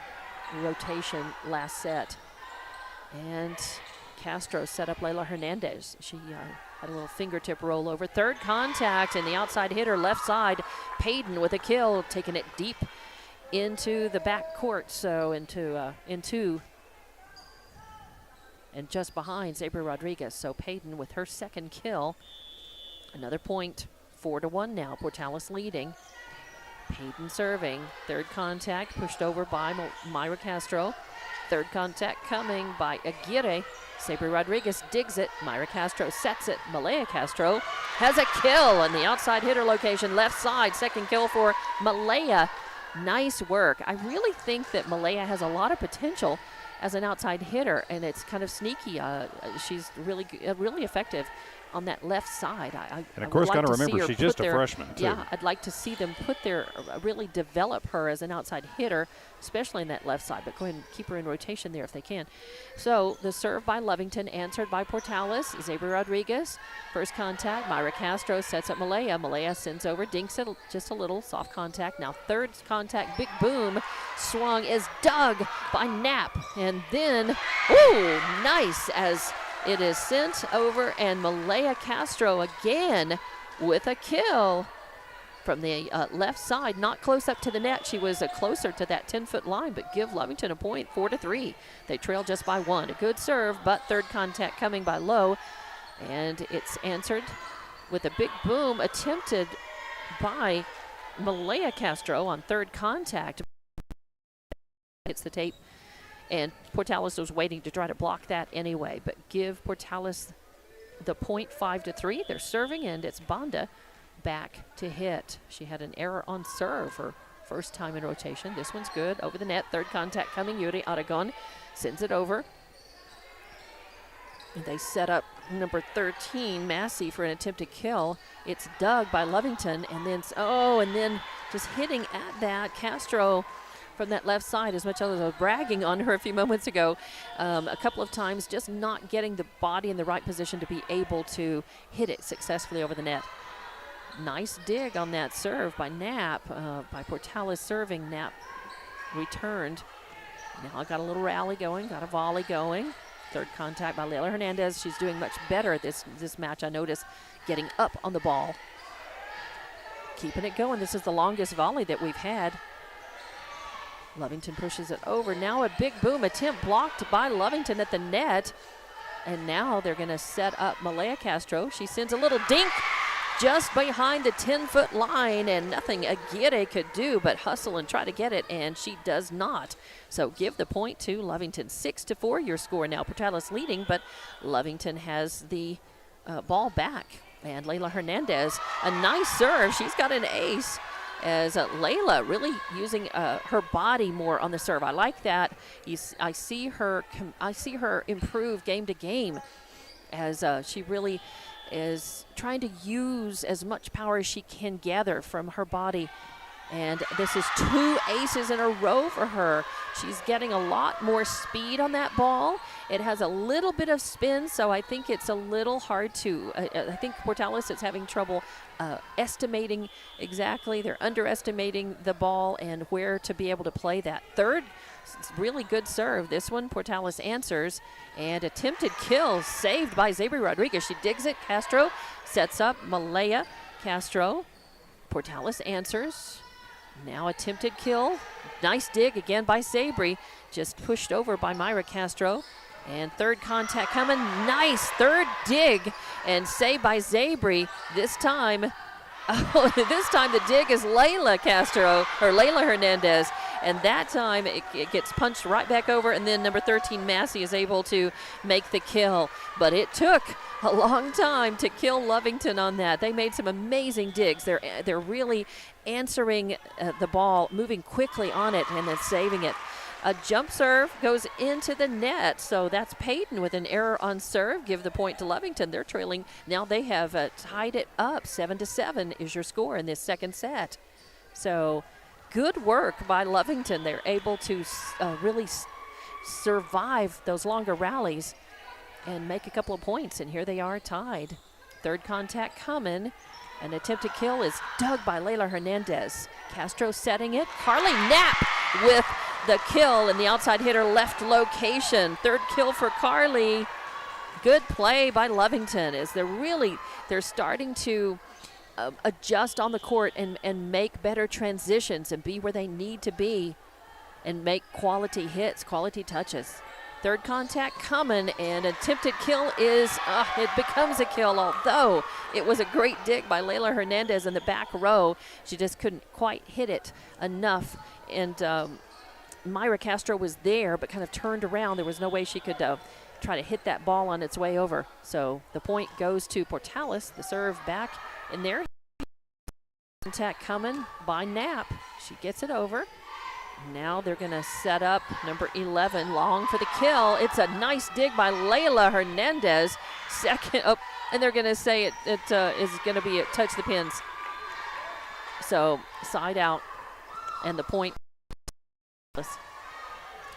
rotation last set. And Castro set up Layla Hernandez. She had a little fingertip rollover. Third contact, and the outside hitter left side. Payton with a kill, taking it deep into the back court. So into and just behind Zabri Rodriguez. So Payton with her second kill. Another point, 4-1 now. Portales leading. Payton serving. Third contact pushed over by Myra Castro. Third contact coming by Aguirre. Zabri Rodriguez digs it. Myra Castro sets it. Malaya Castro has a kill in the outside hitter location, left side. Second kill for Malaya. Nice work. I really think that Malaya has a lot of potential as an outside hitter, and it's kind of sneaky. She's really effective on that left side. And of course, got to remember, she's just a freshman, too. Yeah, I'd like to see them really develop her as an outside hitter, especially in that left side, but go ahead and keep her in rotation there if they can. So the serve by Lovington, answered by Portales. Zabri Rodriguez, first contact. Myra Castro sets up Malaya. Malaya sends over, dinks it just a little, soft contact. Now third contact, big boom, swung is dug by Knapp. And then, ooh, nice, as it is sent over, and Malaya Castro again with a kill from the left side, not close up to the net. She was closer to that 10-foot line, but give Lovington a point, 4-3. They trail just by 1. A good serve, but third contact coming by Lowe, and it's answered with a big boom attempted by Malaya Castro on third contact. Hits the tape. And Portales was waiting to try to block that anyway, but give Portales the point, 5-3. They're serving, and it's Banda back to hit. She had an error on serve her first time in rotation. This one's good, over the net. Third contact coming. Yuri Aragon sends it over. And they set up number 13, Massey, for an attempted kill. It's dug by Lovington, and then just hitting at that, Castro from that left side, as much as I was bragging on her a few moments ago, a couple of times, just not getting the body in the right position to be able to hit it successfully over the net. Nice dig on that serve by Knapp, by Portales serving. Knapp returned. Now got a little rally going, got a volley going. Third contact by Layla Hernandez. She's doing much better this match, I notice, getting up on the ball. Keeping it going. This is the longest volley that we've had. Lovington pushes it over. Now a big boom attempt blocked by Lovington at the net. And now they're going to set up Malaya Castro. She sends a little dink just behind the 10-foot line, and nothing Aguirre could do but hustle and try to get it, and she does not. So give the point to Lovington. 6-4 your score now. Portales leading, but Lovington has the ball back. And Layla Hernandez, a nice serve. She's got an ace, as Layla really using her body more on the serve. I like that. I see her improve game to game, as she really is trying to use as much power as she can gather from her body. And this is 2 aces in a row for her. She's getting a lot more speed on that ball. It has a little bit of spin, so I think it's a little hard to, I think Portales is having trouble estimating exactly. They're underestimating the ball and where to be able to play that. Third, really good serve. This one, Portales answers, and attempted kill saved by Zabri Rodriguez. She digs it. Castro sets up Malaya Castro. Portales answers. Now attempted kill. Nice dig again by Zabri. Just pushed over by Myra Castro. And third contact coming. Nice third dig and saved by Zabri. This time the dig is Layla Castro, or Layla Hernandez. And that time it gets punched right back over, and then number 13, Massey, is able to make the kill. But it took a long time to kill Lovington on that. They made some amazing digs. They're really answering the ball, moving quickly on it, and then saving it. A jump serve goes into the net, so that's Payton with an error on serve. Give the point to Lovington. They're trailing. Now they have tied it up. 7-7 is your score in this second set. So good work by Lovington. They're able to really survive those longer rallies and make a couple of points, and here they are tied. Third contact coming. An attempted kill is dug by Layla Hernandez. Castro setting it. Carly Knapp with the kill, and the outside hitter left location. Third kill for Carly. Good play by Lovington, as they're starting to adjust on the court and make better transitions and be where they need to be and make quality hits, quality touches. Third contact coming, and attempted kill is, it becomes a kill, although it was a great dig by Layla Hernandez in the back row. She just couldn't quite hit it enough, and Myra Castro was there but kind of turned around. There was no way she could try to hit that ball on its way over. So the point goes to Portales. The serve back in there. Contact coming by Knapp. She gets it over. Now they're going to set up number 11, long for the kill. It's a nice dig by Layla Hernandez. Second up, and they're going to say it is going to be touch the pins. So side out, and the point.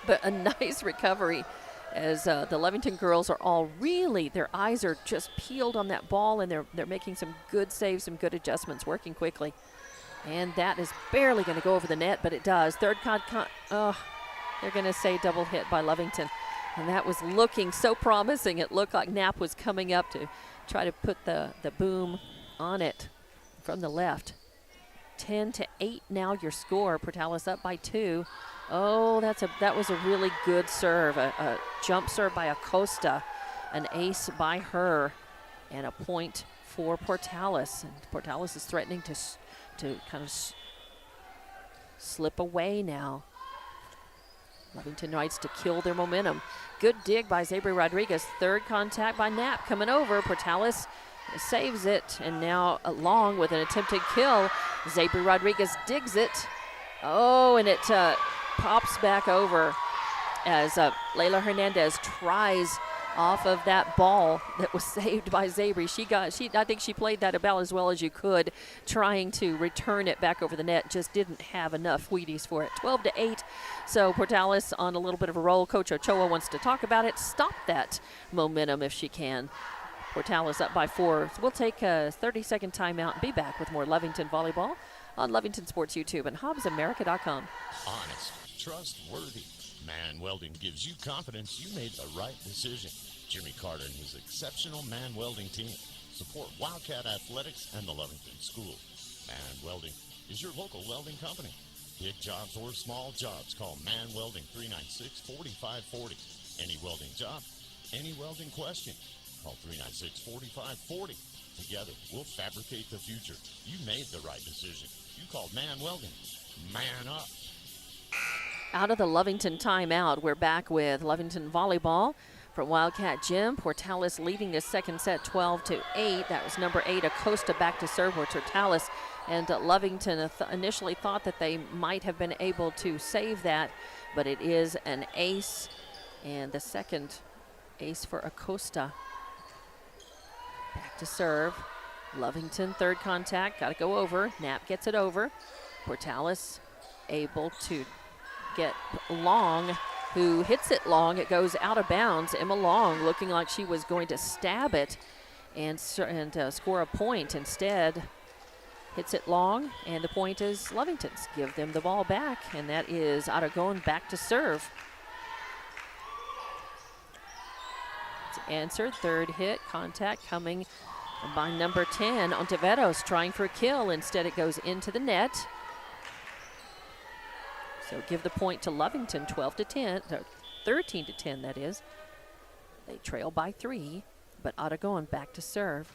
But a nice recovery, as the Lovington girls are all really, their eyes are just peeled on that ball, and they're making some good saves, some good adjustments, working quickly. And that is barely going to go over the net, but it does. Third they're going to say double hit by Lovington. And that was looking so promising. It looked like Knapp was coming up to try to put the boom on it from the left. 10-8 now your score. Portales up by 2. Oh, that was a really good serve. A jump serve by Acosta. An ace by her. And a point for Portales. And Portales is threatening to kind of slip away now. Lovington tries to kill their momentum. Good dig by Zabri Rodriguez. Third contact by Knapp coming over. Portales saves it, and now Long with an attempted kill. Zabri Rodriguez digs it. Oh, and it pops back over as Layla Hernandez tries off of that ball that was saved by Zabri. I think she played that about as well as you could, trying to return it back over the net. Just didn't have enough Wheaties for it. 12-8. So Portales on a little bit of a roll. Coach Ochoa wants to talk about it. Stop that momentum if she can. Portales up by 4. So we'll take a 30-second timeout and be back with more Lovington volleyball on Lovington Sports YouTube and HobbsAmerica.com. Honest, trustworthy. Man Welding gives you confidence you made the right decision. Jimmy Carter and his exceptional Man Welding team support Wildcat Athletics and the Lovington School. Man Welding is your local welding company. Big jobs or small jobs, call Man Welding 396-4540. Any welding job, any welding question, call 396-4540. Together, we'll fabricate the future. You made the right decision. You called Man Welding. Man up. Out of the Lovington timeout, we're back with Lovington volleyball from Wildcat Gym. Portales leading the second set 12-8. That was number 8, Acosta, back to serve, where Portales and Lovington initially thought that they might have been able to save that, but it is an ace, and the second ace for Acosta. Back to serve. Lovington, third contact, got to go over. Knapp gets it over. Portales able to get Long, who hits it long. It goes out of bounds. Emma Long looking like she was going to stab it and score a point. Instead, hits it long, and the point is Lovington's. Give them the ball back, and that is Aragon back to serve. It's answered, third hit, contact coming by number 10, Ontiveros, trying for a kill. Instead, it goes into the net. So give the point to Lovington, 13-10, that is. They trail by 3, but Aragon back to serve.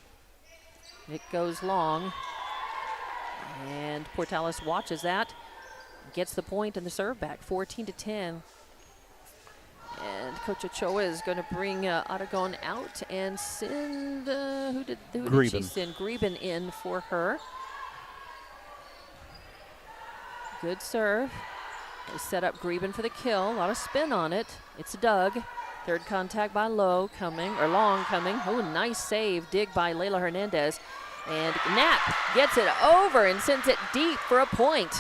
It goes long, and Portales watches that, gets the point and the serve back, 14-10. And Coach Ochoa is going to bring Aragon out and send, who did she send? Greben in for her. Good serve. They set up Greben for the kill. A lot of spin on it. It's Doug. Third contact by Long coming. Oh, nice save. Dig by Layla Hernandez. And Knapp gets it over and sends it deep for a point.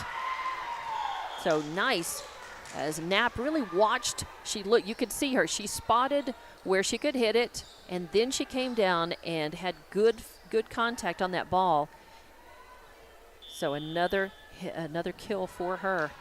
So nice. As Knapp really watched, you could see her. She spotted where she could hit it, and then she came down and had good contact on that ball. So another kill for her.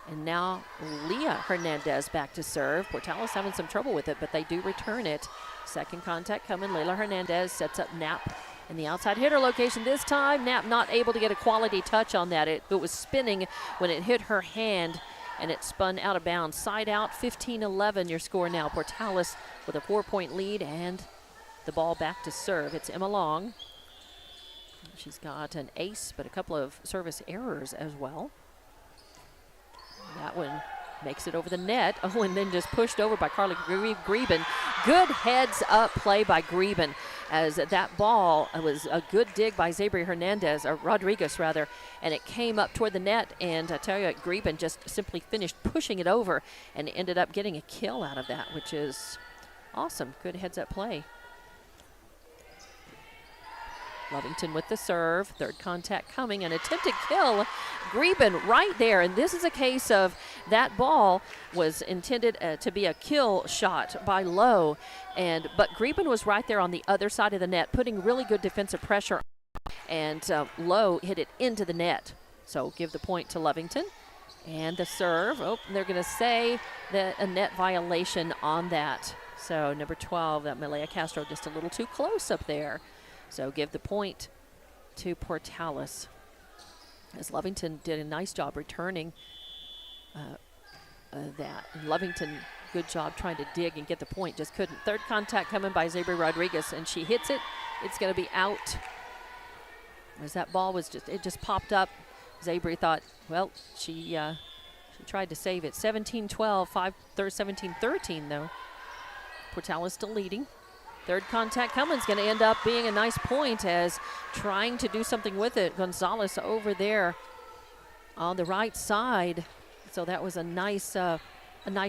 And now Leah Hernandez back to serve. Portales having some trouble with it, but they do return it. Second contact coming. Layla Hernandez sets up Knapp in the outside hitter location this time. Knapp not able to get a quality touch on that. It was spinning when it hit her hand, and it spun out of bounds. Side out, 15-11 your score now. Portales with a 4-point lead and the ball back to serve. It's Emma Long. She's got an ace, but a couple of service errors as well. That one makes it over the net. Oh, and then just pushed over by Carly Greben. Good heads-up play by Greben, as that ball was a good dig by Zabri Hernandez, or Rodriguez rather, and it came up toward the net, and I tell you, Greben just simply finished pushing it over and ended up getting a kill out of that, which is awesome. Good heads-up play. Lovington with the serve, third contact coming, an attempted kill. Greben right there, and this is a case of that ball was intended to be a kill shot by Lowe, but Greben was right there on the other side of the net, putting really good defensive pressure, and Lowe hit it into the net. So give the point to Lovington. And the serve, they're going to say that a net violation on that. So number 12, that Malaya Castro, just a little too close up there. So give the point to Portales, as Lovington did a nice job returning that. And Lovington, good job trying to dig and get the point, just couldn't. Third contact coming by Zabri Rodriguez, and she hits it. It's going to be out. As that ball was just popped up. Zabri thought, well, she tried to save it. 17-12, 17-13 though. Portales still leading. Third contact coming is going to end up being a nice point, as trying to do something with it. Gonzalez over there on the right side. So that was a nice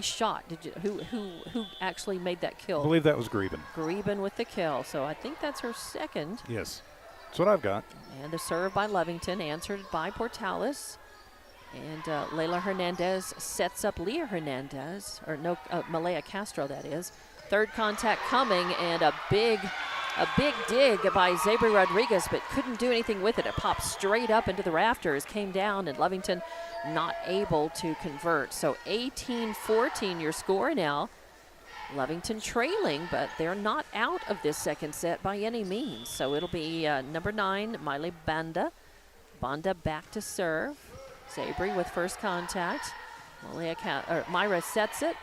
shot. Who actually made that kill? I believe that was Greben. Greben with the kill. So I think that's her second. Yes, that's what I've got. And the serve by Lovington, answered by Portales. And Layla Hernandez sets up Leah Hernandez, or no, Malaya Castro, that is. Third contact coming, and a big A big dig by Zabri Rodriguez, but couldn't do anything with it. It popped straight up into the rafters, came down, and Lovington not able to convert. So 18-14 your score now. Lovington trailing, but they're not out of this second set by any means. So it'll be number 9, Miley Banda. Banda back to serve. Zabri with first contact. Myra sets it.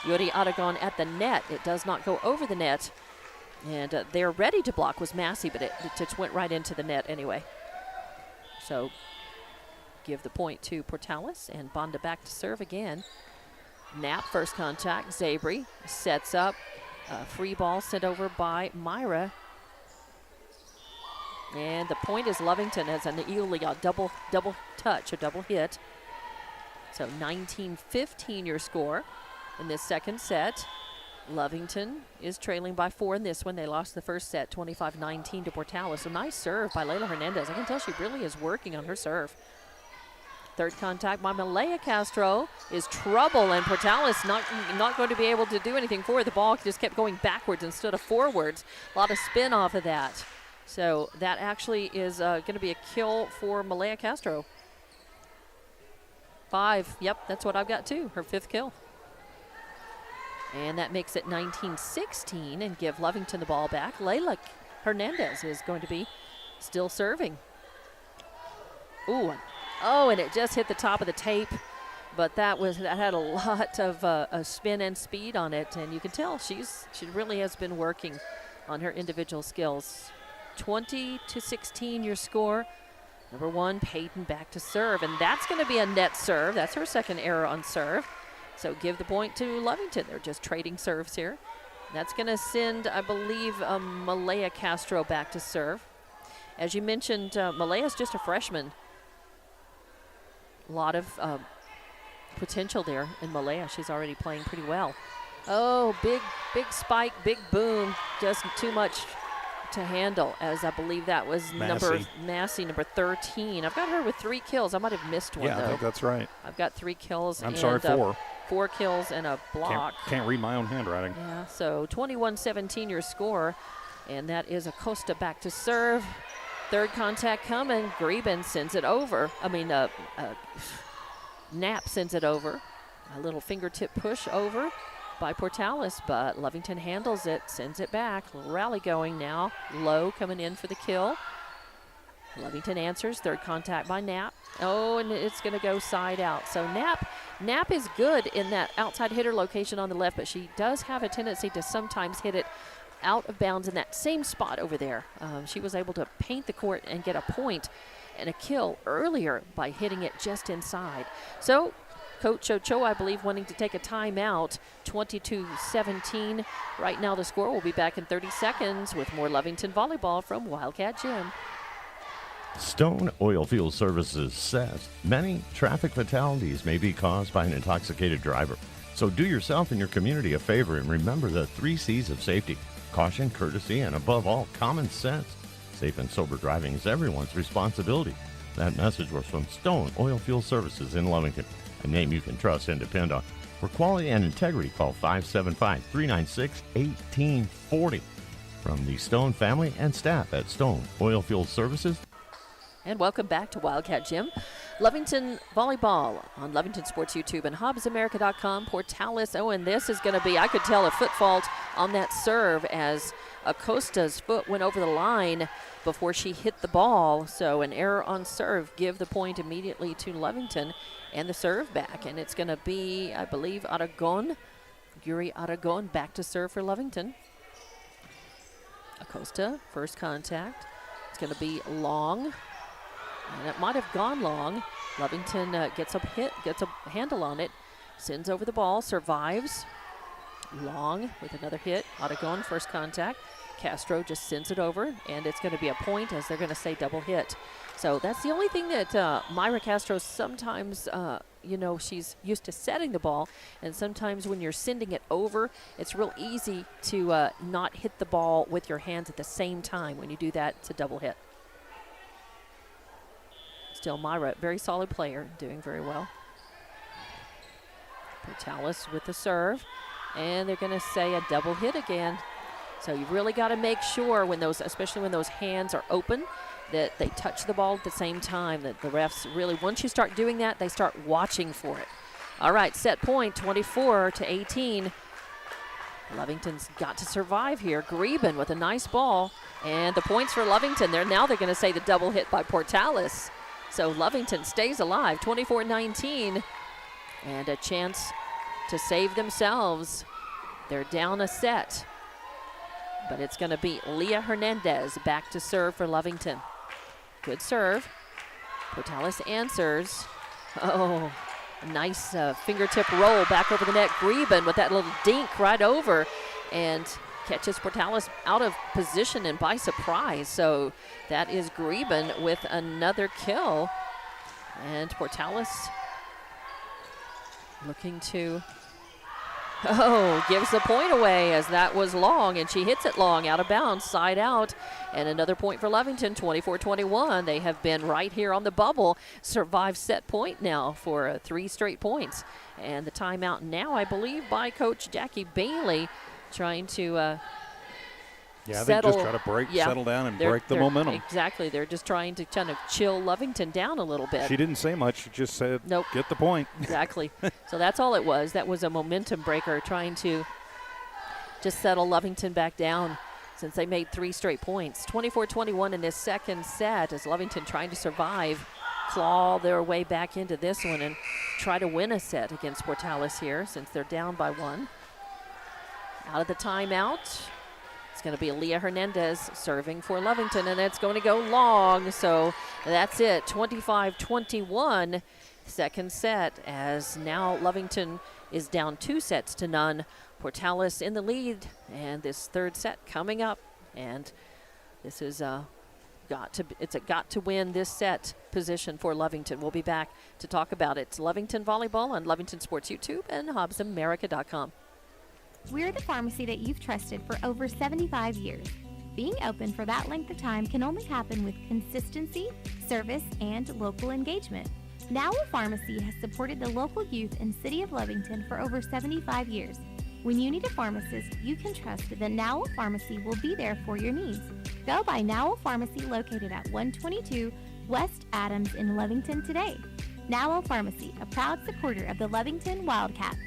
Yuri Aragon at the net. It does not go over the net. And they're ready to block was Massey, but it just went right into the net anyway. So give the point to Portales, and Banda back to serve again. Knapp first contact. Zabri sets up. Free ball sent over by Myra. And the point is Lovington has an Elia double touch, a double hit. So 19-15 your score in this second set. Lovington is trailing by 4 in this one. They lost the first set 25-19 to Portales. So nice serve by Layla Hernandez. I can tell she really is working on her serve. Third contact by Malaya Castro is trouble, and Portales not going to be able to do anything for it. The ball just kept going backwards instead of forwards. A lot of spin off of that. So that actually is going to be a kill for Malaya Castro. 5, yep, that's what I've got too, her 5th kill. And that makes it 19-16 and give Lovington the ball back. Layla Hernandez is going to be still serving. Ooh, and it just hit the top of the tape, but that had a lot of spin and speed on it, and you can tell she really has been working on her individual skills. 20-16 your score. Number 1, Payton back to serve, and that's going to be a net serve. That's her second error on serve. So give the point to Lovington. They're just trading serves here. That's going to send, I believe, Malaya Castro back to serve. As you mentioned, Malaya's just a freshman. A lot of potential there in Malaya. She's already playing pretty well. Oh, big spike, big boom. Just too much to handle, as I believe that was Massey, number 13. I've got her with 3 kills. I might have missed one, though. I think that's right. I've got 3 kills. I'm sorry, 4. 4 kills and a block. Can't read my own handwriting. Yeah, so 21-17 your score, and that is Acosta back to serve. Third contact coming. Greben sends it over. Knapp sends it over. A little fingertip push over by Portales, but Lovington handles it, sends it back. Rally going now. Low coming in for the kill. Lovington answers. Third contact by Knapp. Oh, and it's going to go side out. So Knapp is good in that outside hitter location on the left, but she does have a tendency to sometimes hit it out of bounds in that same spot over there. She was able to paint the court and get a point and a kill earlier by hitting it just inside. So Coach Ochoa, I believe, wanting to take a timeout. 22-17. Right now the score will be back in 30 seconds with more Lovington volleyball from Wildcat Gym. Stone Oilfield Services says many traffic fatalities may be caused by an intoxicated driver. So do yourself and your community a favor and remember the 3 C's of safety: caution, courtesy, and above all, common sense. Safe and sober driving is everyone's responsibility. That message was from Stone Oilfield Services in Lovington, a name you can trust and depend on. For quality and integrity, call 575-396-1840. From the Stone family and staff at Stone Oilfield Services. And welcome back to Wildcat Gym. Lovington volleyball on Lovington Sports YouTube and HobbsAmerica.com. Portales. Oh, and this is going to be, I could tell, a foot fault on that serve as Acosta's foot went over the line before she hit the ball. So an error on serve. Give the point immediately to Lovington and the serve back. And it's going to be, I believe, Aragon. Yuri Aragon back to serve for Lovington. Acosta, first contact. It's going to be long. And it might have gone long. Lovington gets a handle on it, sends over the ball, survives. Long with another hit. Aragon, first contact. Castro just sends it over, and it's going to be a point, as they're going to say double hit. So that's the only thing that Myra Castro sometimes, she's used to setting the ball, and sometimes when you're sending it over, it's real easy to not hit the ball with your hands at the same time. When you do that, it's a double hit. Still Myra, very solid player, doing very well. Portales with the serve, and they're going to say a double hit again. So you really got to make sure when those, especially when those hands are open, that they touch the ball at the same time, that the refs really, once you start doing that, they start watching for it. All right, set point, 24-18. Lovington's got to survive here. Greben with a nice ball. And the points for Lovington. They're going to say the double hit by Portales. So Lovington stays alive, 24-19. And a chance to save themselves. They're down a set. But it's going to be Leah Hernandez back to serve for Lovington. Good serve. Portales answers. Oh, a nice fingertip roll back over the net. Greben with that little dink right over and catches Portales out of position and by surprise. So that is Greben with another kill. And Portales looking to, gives the point away as that was long, and she hits it long, out of bounds, side out. And another point for Lovington, 24-21. They have been right here on the bubble, survived set point now for 3 straight points. And the timeout now, I believe, by Coach Jackie Bailey, trying to settle. They just try to settle down and break the momentum. Exactly. They're just trying to kind of chill Lovington down a little bit. She didn't say much. She just said, nope. Get the point. Exactly. So that's all it was. That was a momentum breaker, trying to just settle Lovington back down since they made 3 straight points. 24-21 in this second set as Lovington trying to survive, claw their way back into this one and try to win a set against Portales here since they're down by 1. Out of the timeout, it's going to be Leah Hernandez serving for Lovington, and it's going to go long. So that's it, 25-21, second set, as now Lovington is down 2-0. Portales in the lead, and this third set coming up. And this is it's a got to win this set position for Lovington. We'll be back to talk about it. It's Lovington Volleyball on Lovington Sports YouTube and HobbsAmerica.com. We're the pharmacy that you've trusted for over 75 years. Being open for that length of time can only happen with consistency, service, and local engagement. Now Pharmacy has supported the local youth in City of Lovington for over 75 years. When you need a pharmacist, you can trust that Now Pharmacy will be there for your needs. Go by Now Pharmacy, located at 122 West Adams in Lovington today. Now Pharmacy, a proud supporter of the Lovington Wildcats.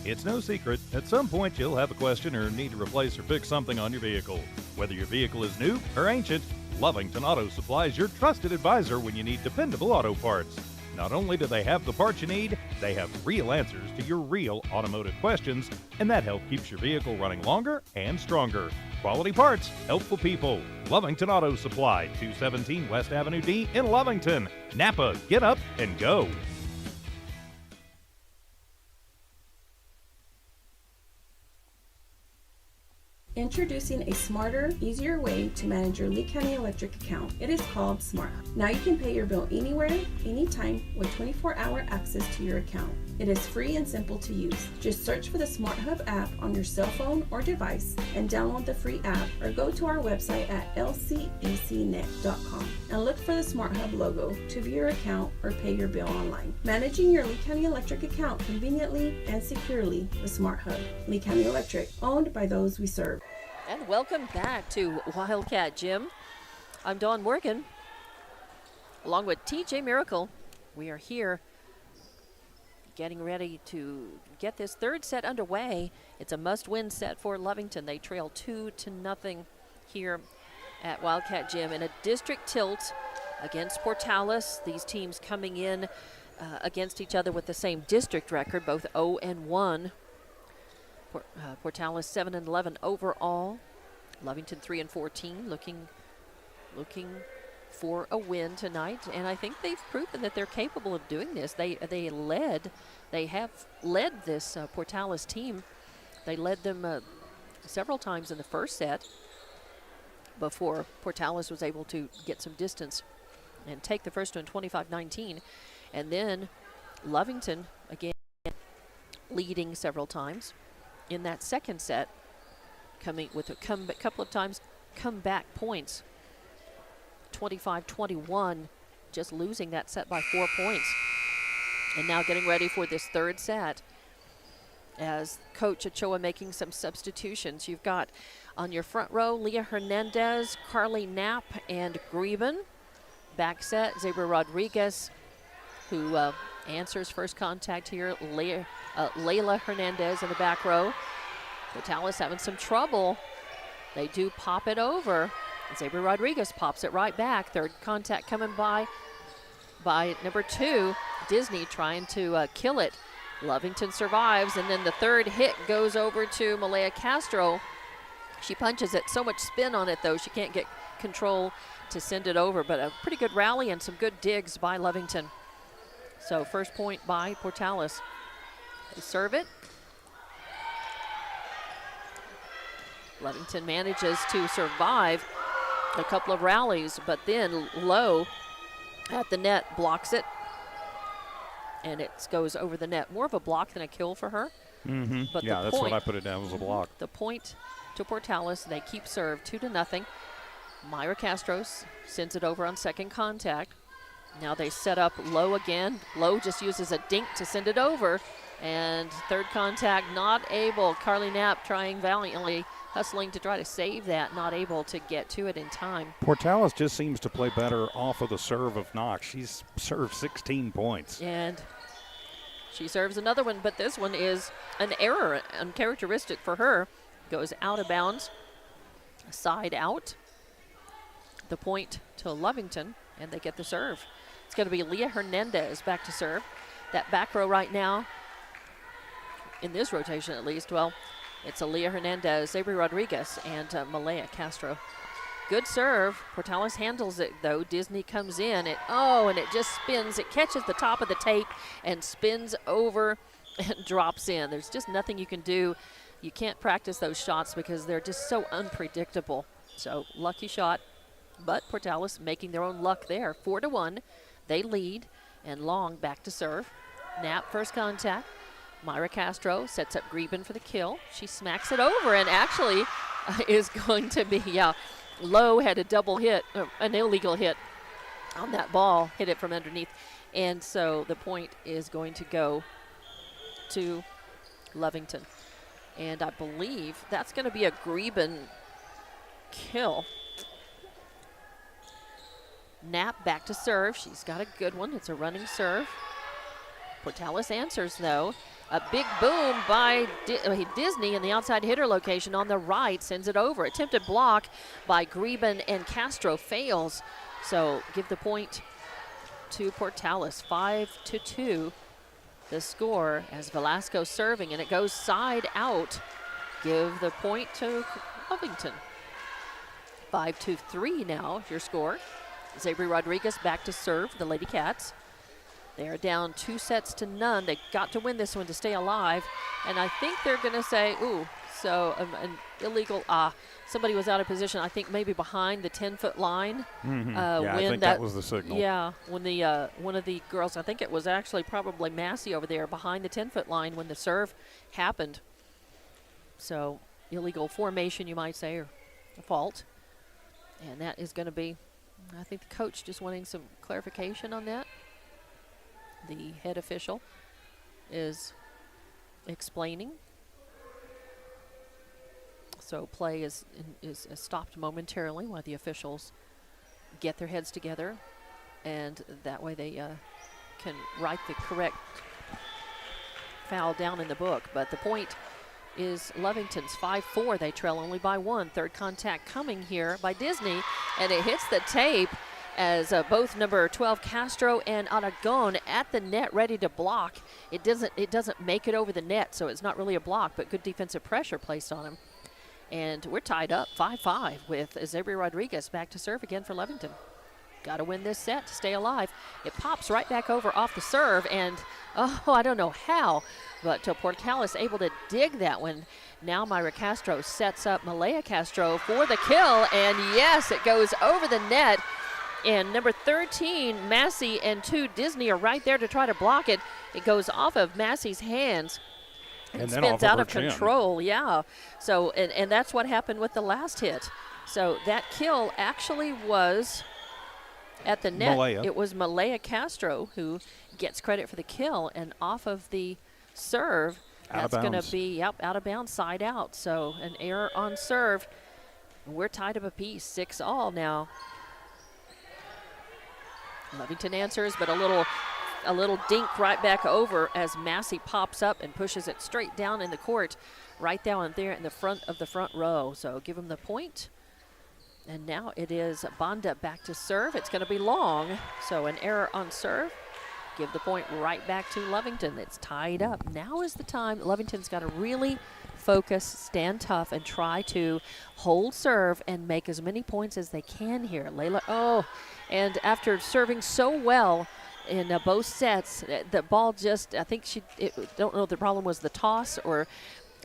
It's no secret, at some point you'll have a question or need to replace or fix something on your vehicle. Whether your vehicle is new or ancient, Lovington Auto Supply is your trusted advisor when you need dependable auto parts. Not only do they have the parts you need, they have real answers to your real automotive questions, and that help keeps your vehicle running longer and stronger. Quality parts, helpful people. Lovington Auto Supply, 217 West Avenue D in Lovington. Napa, get up and go. Introducing a smarter, easier way to manage your Lee County Electric account. It is called SmartHub. Now you can pay your bill anywhere, anytime, with 24-hour access to your account. It is free and simple to use. Just search for the SmartHub app on your cell phone or device and download the free app, or go to our website at lcecnet.com and look for the SmartHub logo to view your account or pay your bill online. Managing your Lee County Electric account conveniently and securely with SmartHub. Lee County Electric, owned by those we serve. And welcome back to Wildcat Gym. I'm Dawn Morgan, along with TJ Miracle. We are here getting ready to get this third set underway. It's a must-win set for Lovington. They trail 2-0 here at Wildcat Gym in a district tilt against Portales. These teams coming in against each other with the same district record, both 0-1. Portales 7-11 overall. Lovington 3-14, looking for a win tonight, and I think they've proven that they're capable of doing this. They have led this Portales team. They led them several times in the first set before Portales was able to get some distance and take the first one 25-19, and then Lovington again leading several times in that second set, coming with a couple of times comeback points. 25-21, just losing that set by 4 points. And now getting ready for this third set. as Coach Ochoa making some substitutions. You've got on your front row, Leah Hernandez, Carly Knapp, and Greben. Back set, Zebra Rodriguez, who answers first contact here. Layla Hernandez in the back row. Portales having some trouble. They do pop it over. Zebra Rodriguez pops it right back. Third contact coming by number 2. Disney trying to kill it. Lovington survives, and then the third hit goes over to Malaya Castro. She punches it. So much spin on it, though, she can't get control to send it over. But a pretty good rally and some good digs by Lovington. So first point by Portales. They serve it. Lovington manages to survive a couple of rallies, but then Lowe at the net blocks it. And it goes over the net. More of a block than a kill for her. Mm-hmm. But yeah, that's what I put it down, was a block. The point to Portales. They keep serve 2-0. Myra Castro sends it over on second contact. Now they set up Lowe again. Lowe just uses a dink to send it over. And third contact, not able. Carly Knapp trying valiantly, hustling to try to save that, not able to get to it in time. Portales just seems to play better off of the serve of Knox. She's served 16 points. And she serves another one, but this one is an error, uncharacteristic for her. Goes out of bounds, side out. The point to Lovington, and they get the serve. It's going to be Leah Hernandez back to serve. That back row right now, in this rotation at least, well, it's Leah Hernandez, Avery Rodriguez, and Malaya Castro. Good serve. Portales handles it, though. Disney comes in. And it just spins. It catches the top of the tape and spins over and drops in. There's just nothing you can do. You can't practice those shots because they're just so unpredictable. So, lucky shot. But Portales making their own luck there. 4-1. They lead. And Long back to serve. Knapp first contact. Myra Castro sets up Greben for the kill. She smacks it over and actually is going to be, Lowe had a double hit, an illegal hit on that ball, hit it from underneath. And so the point is going to go to Lovington. And I believe that's going to be a Greben kill. Knapp back to serve. She's got a good one. It's a running serve. Portales answers, though. A big boom by Disney in the outside hitter location on the right, sends it over. Attempted block by Greben, and Castro fails. So give the point to Portales. 5-2 the score as Velasco serving, and it goes side out. Give the point to Lovington. 5-3 now, your score. Zabri Rodriguez back to serve the Lady Cats. They are down 2-0. They got to win this one to stay alive. And I think they're going to say, so an illegal, somebody was out of position, I think maybe behind the 10-foot line. Mm-hmm. I think that was the signal. Yeah, when the one of the girls, I think it was actually probably Massey over there behind the 10-foot line when the serve happened. So illegal formation, you might say, or a fault. And that is going to be, I think the coach just wanting some clarification on that. The head official is explaining. So play is stopped momentarily while the officials get their heads together, and that way they can write the correct foul down in the book. But the point is Lovington's 5-4. They trail only by 1. Third contact coming here by Disney, and it hits the tape as both number 12 Castro and Aragon at the net ready to block. It doesn't make it over the net, so it's not really a block, but good defensive pressure placed on him. And we're tied up 5-5 with Zabri Rodriguez back to serve again for Lovington. Got to win this set to stay alive. It pops right back over off the serve, and I don't know how, but Portales able to dig that one. Now Myra Castro sets up Malaya Castro for the kill, and yes, it goes over the net. And number 13, Massey, and 2, Disney are right there to try to block it. It goes off of Massey's hands and spins out of control. Yeah. So, and that's what happened with the last hit. So that kill actually was at the net. Malaya. It was Malaya Castro who gets credit for the kill, and off of the serve, Out That's of going bounds. to be, yep, out of bounds, side out. So an error on serve. We're tied up a piece, 6-all now. Lovington answers, but a little dink right back over as Massey pops up and pushes it straight down in the court, right down there in the front of the front row. So give him the point. And now it is Banda back to serve. It's going to be long, so an error on serve. Give the point right back to Lovington. It's tied up. Now is the time. Lovington's got to really focus, stand tough, and try to hold serve and make as many points as they can here. Layla, and after serving so well in both sets, the ball just, I think don't know if the problem was the toss, or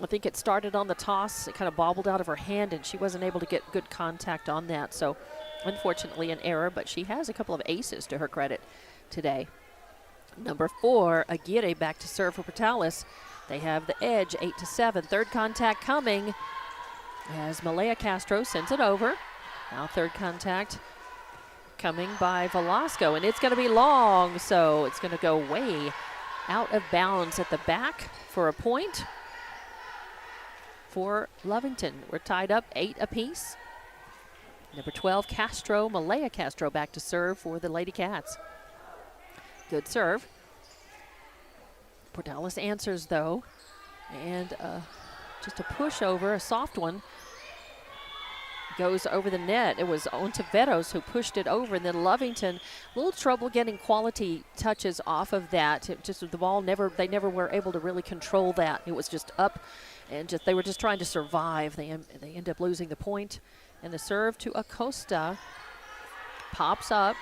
I think it started on the toss. It kind of bobbled out of her hand, and she wasn't able to get good contact on that. So unfortunately an error, but she has a couple of aces to her credit today. Number 4, Aguirre back to serve for Portales. They have the edge, 8-7. Third contact coming as Malaya Castro sends it over. Now third contact coming by Velasco, and it's going to be long, so it's going to go way out of bounds at the back for a point for Lovington. We're tied up 8 apiece. Number 12, Castro, Malaya Castro back to serve for the Lady Cats. Good serve. Portales answers, though, and just a pushover, a soft one, goes over the net. It was Ontiveros who pushed it over, and then Lovington, a little trouble getting quality touches off of that. It just the ball they never were able to really control that. It was just up, and they were just trying to survive. They end up losing the point, and the serve to Acosta pops up.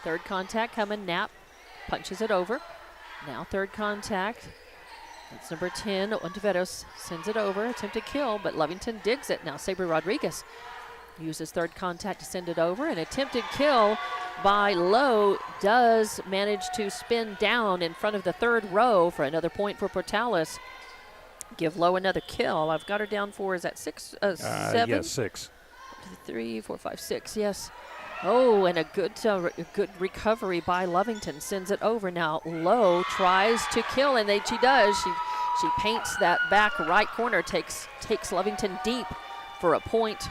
Third contact coming. Knapp punches it over. Now third contact. It's number 10. Ontiveros sends it over. Attempted kill, but Lovington digs it. Now Sabre Rodriguez uses third contact to send it over. An attempted kill by Lowe does manage to spin down in front of the third row for another point for Portales. Give Lowe another kill. I've got her down for, is that 6? 7? Yes, 6. 3, 4, 5, 6, yes. Oh, and a good recovery by Lovington. Sends it over now. Lowe tries to kill, and she does. She paints that back right corner, takes Lovington deep for a point.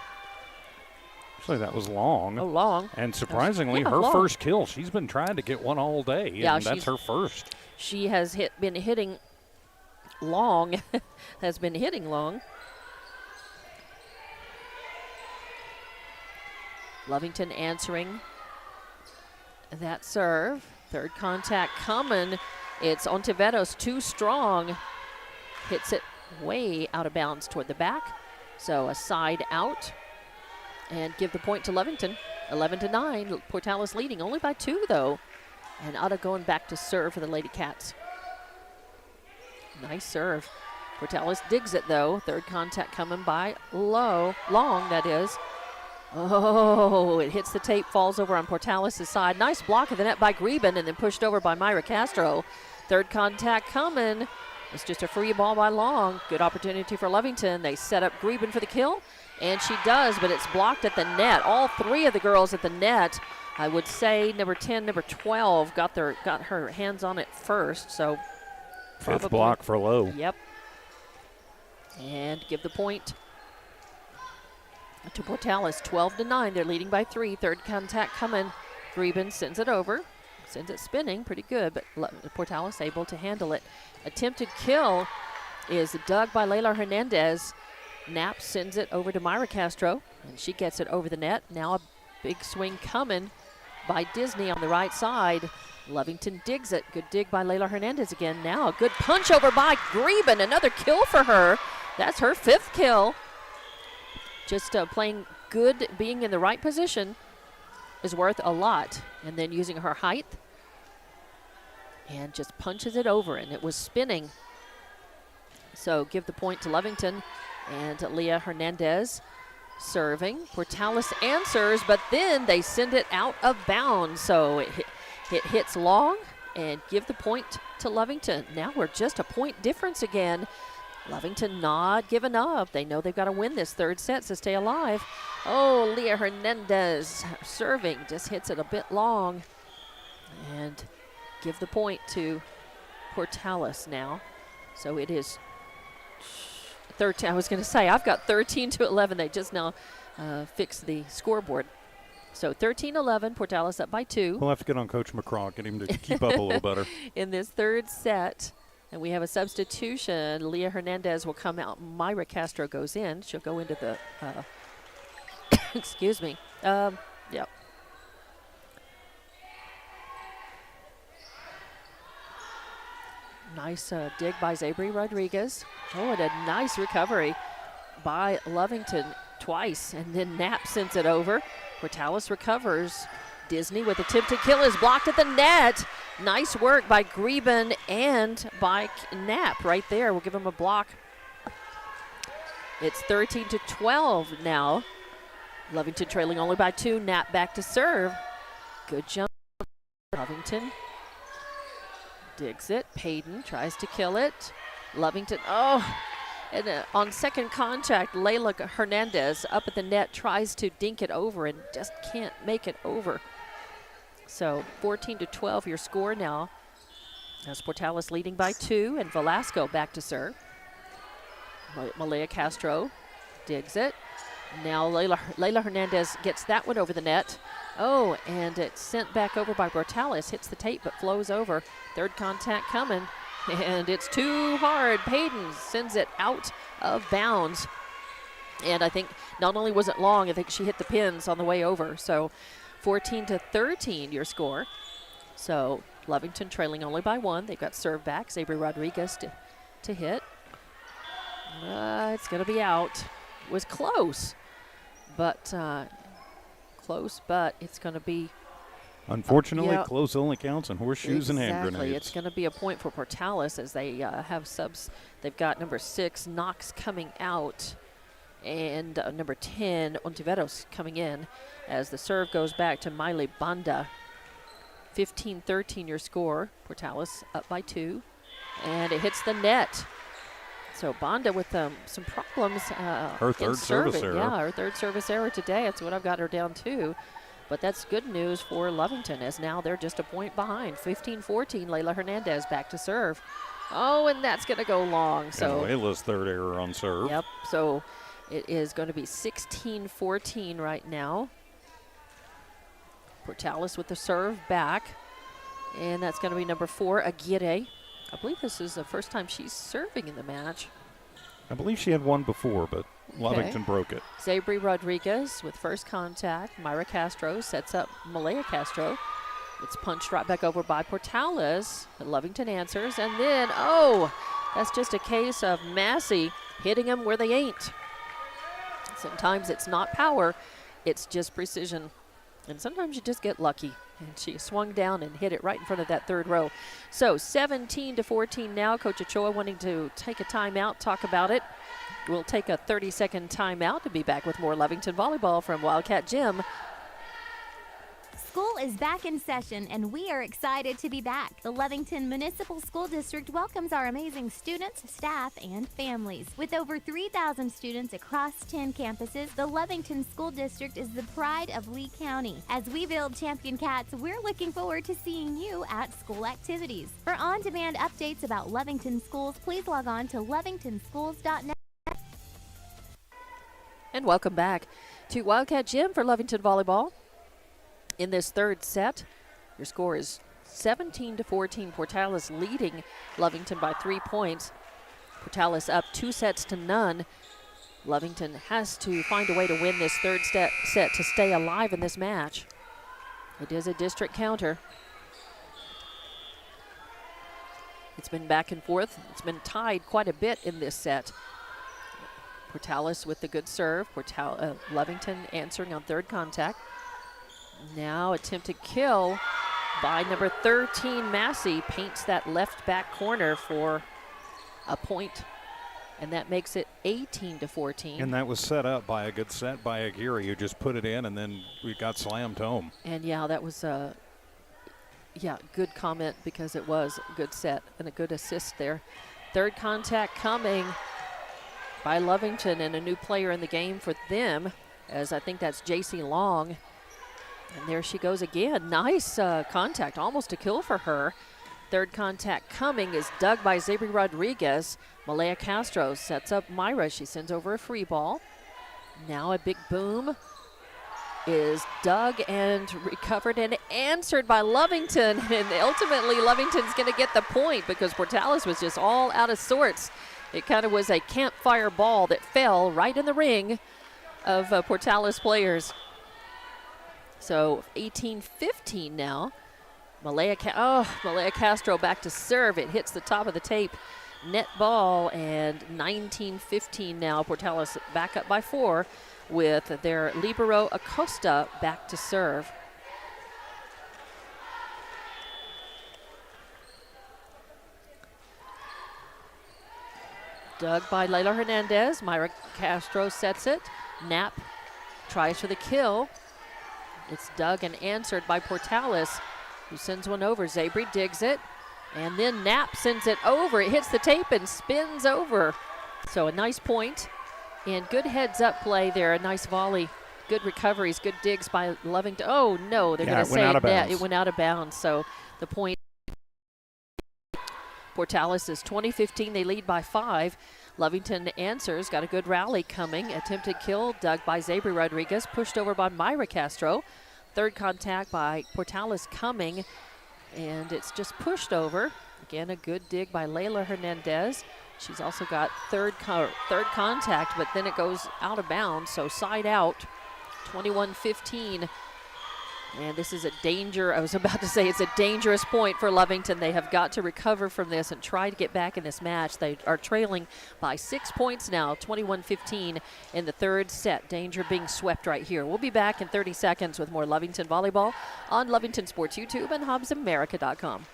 Actually, that was long. Oh, long. And surprisingly, Yeah, her long. first kill. She's been trying to get one all day, Yeah, and that's her first. She has been hitting long, has been hitting long. Lovington answering that serve. Third contact coming. It's Ontiveros, too strong. Hits it way out of bounds toward the back. So a side out. And give the point to Lovington. 11-9. Portales leading only by 2, though. And Otta going back to serve for the Lady Cats. Nice serve. Portales digs it, though. Third contact coming by long, that is. Oh, it hits the tape, falls over on Portales' side. Nice block of the net by Greben, and then pushed over by Myra Castro. Third contact coming. It's just a free ball by Long. Good opportunity for Lovington. They set up Greben for the kill, and she does, but it's blocked at the net. All 3 of the girls at the net. I would say number 10, number 12 got her hands on it first. So Fifth block for Lowe. Yep. And give the point to Portales. 12-9. They're leading by 3. Third contact coming. Greben sends it over. Sends it spinning pretty good, but Portales able to handle it. Attempted kill is dug by Layla Hernandez. Knapp sends it over to Myra Castro, and she gets it over the net. Now a big swing coming by Disney on the right side. Lovington digs it. Good dig by Layla Hernandez again. Now a good punch over by Greben. Another kill for her. That's her 5th kill. Just playing good, being in the right position is worth a lot. And then using her height and just punches it over, and it was spinning. So give the point to Lovington and Leah Hernandez serving. Portales answers, but then they send it out of bounds. So it hits long, and give the point to Lovington. Now we're just a point difference again. Lovington not giving up. They know they've got to win this third set to stay alive. Oh, Leah Hernandez serving, just hits it a bit long. And give the point to Portales now. So it is 13. I was going to say, I've got 13-11. They just now fixed the scoreboard. So 13-11, Portales up by 2. We'll have to get on Coach McCraw, get him to keep up a little better. In this third set, and we have a substitution. Leah Hernandez will come out. Myra Castro goes in. She'll go into the, excuse me. Yep. Nice dig by Zabri Rodriguez. Oh, and a nice recovery by Lovington twice, and then Knapp sends it over. Portales recovers. Disney with attempted kill is blocked at the net. Nice work by Greben and by Knapp right there. We'll give him a block. It's 13-12 now. Lovington trailing only by 2. Knapp back to serve. Good jump. Lovington digs it. Payton tries to kill it. Lovington, and on second contact, Layla Hernandez up at the net tries to dink it over and just can't make it over. So 14-12 your score now. As Portales leading by 2, and Velasco back to serve. Malaya Castro digs it. Now Layla Hernandez gets that one over the net. Oh, and it's sent back over by Portales. Hits the tape but flows over. Third contact coming. And it's too hard. Payton sends it out of bounds. And I think not only was it long, I think she hit the pins on the way over. So 14-13 your score. So Lovington trailing only by 1. They've got serve back. Zabri Rodriguez to hit. It's going to be out. It was close. But it's going to be. Unfortunately, close only counts on horseshoes and hand grenades. Exactly. It's going to be a point for Portales as they have subs. They've got number 6, Knox, coming out, and number 10, Ontiveros, coming in as the serve goes back to Miley Banda. 15-13 your score. Portales up by 2, and it hits the net. So Banda with some problems. Her third service error. Yeah, her third service error today. That's what I've got her down to. But that's good news for Lovington, as now they're just a point behind. 15-14, Layla Hernandez back to serve. Oh, and that's going to go long. So and Layla's third error on serve. Yep, so it is going to be 16-14 right now. Portales with the serve back. And that's going to be number 4, Aguirre. I believe this is the first time she's serving in the match. I believe she had one before, but Lovington broke it. Zabri Rodriguez with first contact. Myra Castro sets up Malaya Castro. It's punched right back over by Portales. But Lovington answers. And then, that's just a case of Massey hitting them where they ain't. Sometimes it's not power, it's just precision. And sometimes you just get lucky. And she swung down and hit it right in front of that third row. So 17-14 now. Coach Ochoa wanting to take a timeout, talk about it. We'll take a 30-second timeout to be back with more Lovington volleyball from Wildcat Gym. School is back in session, and we are excited to be back. The Lovington Municipal School District welcomes our amazing students, staff, and families. With over 3,000 students across 10 campuses, the Lovington School District is the pride of Lee County. As we build champion cats, we're looking forward to seeing you at school activities. For on-demand updates about Lovington schools, please log on to lovingtonschools.net. And welcome back to Wildcat Gym for Lovington volleyball. In this third set, your score is 17-14. Portales leading Lovington by 3 points. Portales up 2-0. Lovington has to find a way to win this third set to stay alive in this match. It is a district counter. It's been back and forth. It's been tied quite a bit in this set. Portales with the good serve. Lovington answering on third contact. Now attempted kill by number 13, Massey. Paints that left back corner for a point, and that makes it 18-14. And that was set up by a good set by Aguirre, who just put it in, and then we got slammed home. And that was a good comment, because it was a good set and a good assist there. Third contact coming by Lovington, and a new player in the game for them, as I think that's JC Long. And there she goes again. Nice contact, almost a kill for her. Third contact coming is dug by Zabri Rodriguez. Malaya Castro sets up Myra. She sends over a free ball. Now a big boom is dug and recovered and answered by Lovington. And ultimately, Lovington's going to get the point because Portales was just all out of sorts. It kind of was a campfire ball that fell right in the ring of Portales players. So 18-15 now. Malaya Castro back to serve. It hits the top of the tape. Net ball, and 19-15 now. Portales back up by 4 with their libero Acosta back to serve. Dug by Layla Hernandez. Myra Castro sets it. Knapp tries for the kill. It's dug and answered by Portales, who sends one over. Zabri digs it, and then Knapp sends it over. It hits the tape and spins over. So a nice point, and good heads-up play there. A nice volley, good recoveries, good digs by Lovington. Oh, no, they're going to say that. It went out of bounds, so the point. Portales is 20-15. They lead by 5. Lovington answers, got a good rally coming. Attempted kill dug by Zabri Rodriguez, pushed over by Myra Castro. Third contact by Portales coming, and it's just pushed over. Again, a good dig by Layla Hernandez. She's also got third contact, but then it goes out of bounds, so side out, 21-15. And this is a danger. I was about to say it's a dangerous point for Lovington. They have got to recover from this and try to get back in this match. They are trailing by 6 points now, 21-15 in the third set. Danger being swept right here. We'll be back in 30 seconds with more Lovington volleyball on Lovington Sports YouTube and HobbsAmerica.com.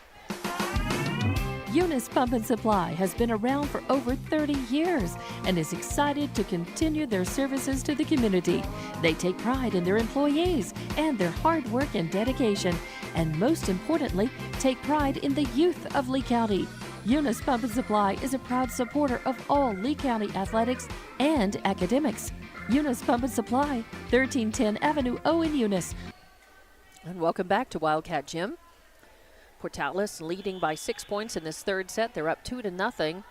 Eunice Pump and Supply has been around for over 30 years and is excited to continue their services to the community. They take pride in their employees and their hard work and dedication, and most importantly, take pride in the youth of Lee County. Eunice Pump and Supply is a proud supporter of all Lee County athletics and academics. Eunice Pump and Supply, 1310 Avenue O in Eunice. And welcome back to Wildcat Gym. Portales leading by 6 points in this third set. They're up 2-0.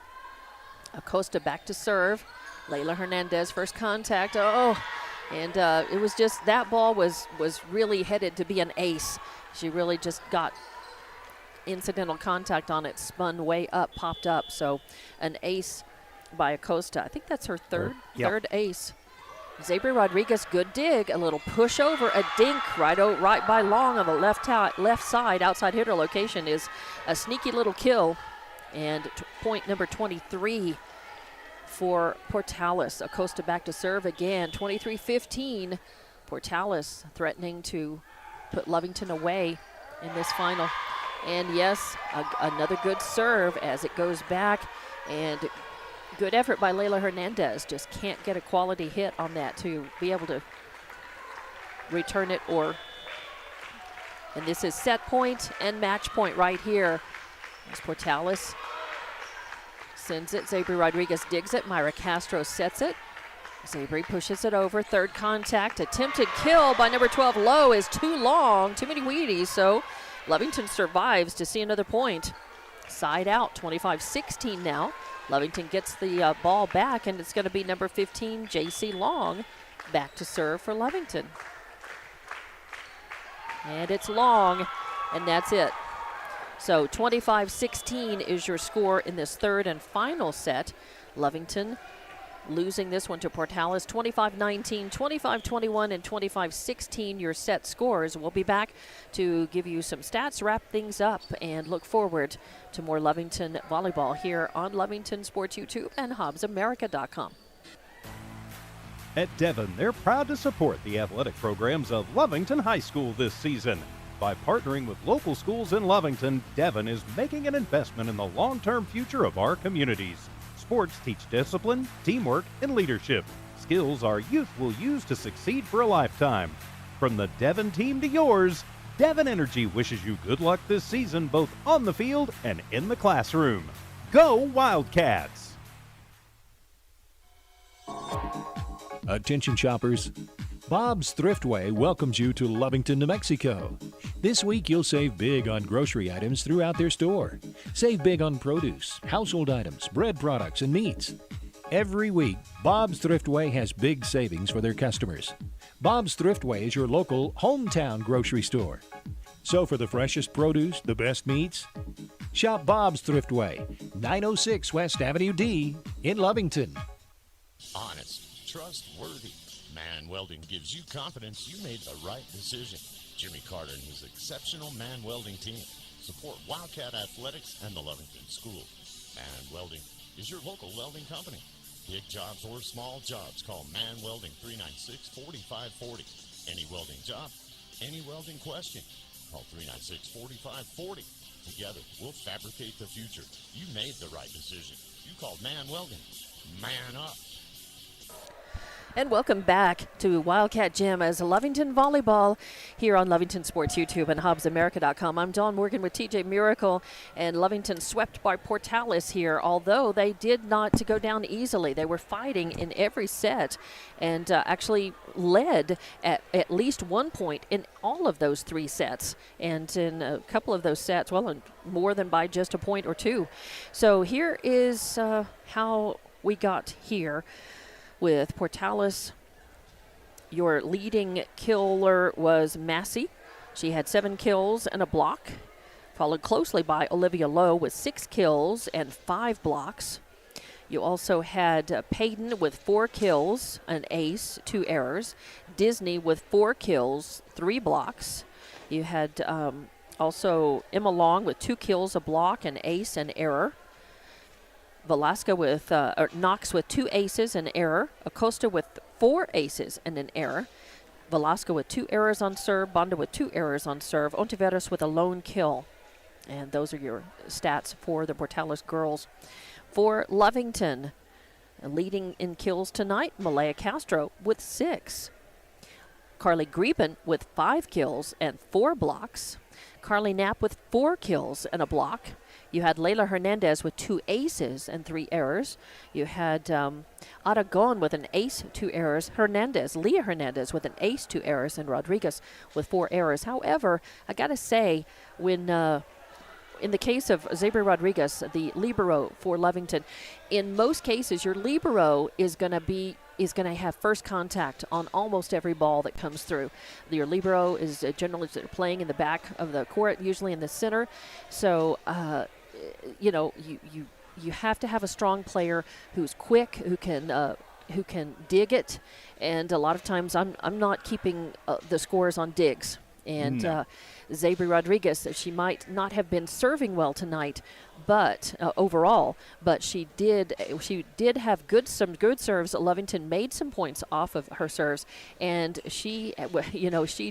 Acosta back to serve. Layla Hernandez first contact. And it was just, that ball was really headed to be an ace. She really just got incidental contact on it, spun way up, popped up. So an ace by Acosta. I think that's her third ace. Zabri Rodriguez, good dig, a little push over, a dink right by Long on the left side, outside hitter location is a sneaky little kill. And point number 23 for Portales. Acosta back to serve again, 23-15. Portales threatening to put Lovington away in this final. And yes, another good serve as it goes back, and good effort by Layla Hernandez. Just can't get a quality hit on that to be able to return it. And this is set point and match point right here. As Portales sends it. Zabri Rodriguez digs it. Myra Castro sets it. Zabri pushes it over. Third contact. Attempted kill by number 12. Low is too long. Too many Wheaties. So Lovington survives to see another point. Side out. 25-16 now. Lovington gets the ball back, and it's going to be number 15, J.C. Long, back to serve for Lovington. And it's Long, and that's it. So 25-16 is your score in this third and final set. Lovington losing this one to Portales, 25-19, 25-21, and 25-16 your set scores. We'll be back to give you some stats, wrap things up, and look forward to more Lovington volleyball here on Lovington Sports YouTube and HobbsAmerica.com. At Devon, they're proud to support the athletic programs of Lovington High School this season. By partnering with local schools in Lovington, Devon is making an investment in the long-term future of our communities. Sports teach discipline, teamwork, and leadership. Skills our youth will use to succeed for a lifetime. From the Devon team to yours, Devon Energy wishes you good luck this season, both on the field and in the classroom. Go Wildcats! Attention shoppers, Bob's Thriftway welcomes you to Lovington, New Mexico. This week, you'll save big on grocery items throughout their store. Save big on produce, household items, bread products, and meats. Every week, Bob's Thriftway has big savings for their customers. Bob's Thriftway is your local hometown grocery store. So for the freshest produce, the best meats, shop Bob's Thriftway, 906 West Avenue D in Lovington. Honest, trustworthy. Man Welding gives you confidence you made the right decision. Jimmy Carter and his exceptional Man Welding team support Wildcat Athletics and the Lovington School. Man Welding is your local welding company. Big jobs or small jobs, call Man Welding 396-4540. Any welding job, any welding question, call 396-4540. Together, we'll fabricate the future. You made the right decision. You called Man Welding. Man up. And welcome back to Wildcat Gym as Lovington Volleyball here on Lovington Sports YouTube and HobbsAmerica.com. I'm Dawn Morgan with TJ Miracle, and Lovington swept by Portales here, although they did not go down easily. They were fighting in every set and actually led at least 1 point in all of those 3 sets. And in a couple of those sets, well, more than by just a point or 2. So here is how we got here. With Portales, your leading killer was Massey. She had 7 kills and a block, followed closely by Olivia Lowe with 6 kills and 5 blocks. You also had Payton with 4 kills, an ace, 2 errors. Disney with 4 kills, 3 blocks. You had also Emma Long with 2 kills, a block, an ace, and error. Velasco with Knox with 2 aces and error. Acosta with 4 aces and an error. Velasco with 2 errors on serve. Banda with 2 errors on serve. Ontiveros with a lone kill. And those are your stats for the Portales girls. For Lovington, leading in kills tonight, Malaya Castro with 6. Carly Greben with 5 kills and 4 blocks. Carly Knapp with 4 kills and a block. You had Layla Hernandez with 2 aces and 3 errors. You had Aragon with an ace, 2 errors. Leah Hernandez with an ace, 2 errors, and Rodriguez with 4 errors. However, I got to say, when in the case of Zabri Rodriguez, the libero for Lovington, in most cases, your libero is going to have first contact on almost every ball that comes through. Your libero is generally playing in the back of the court, usually in the center. So, you have to have a strong player who's quick, who can dig it. And a lot of times, I'm not keeping the scores on digs. And Zabri Rodriguez, she might not have been serving well tonight, but overall, but she did have some good serves. Lovington made some points off of her serves, and she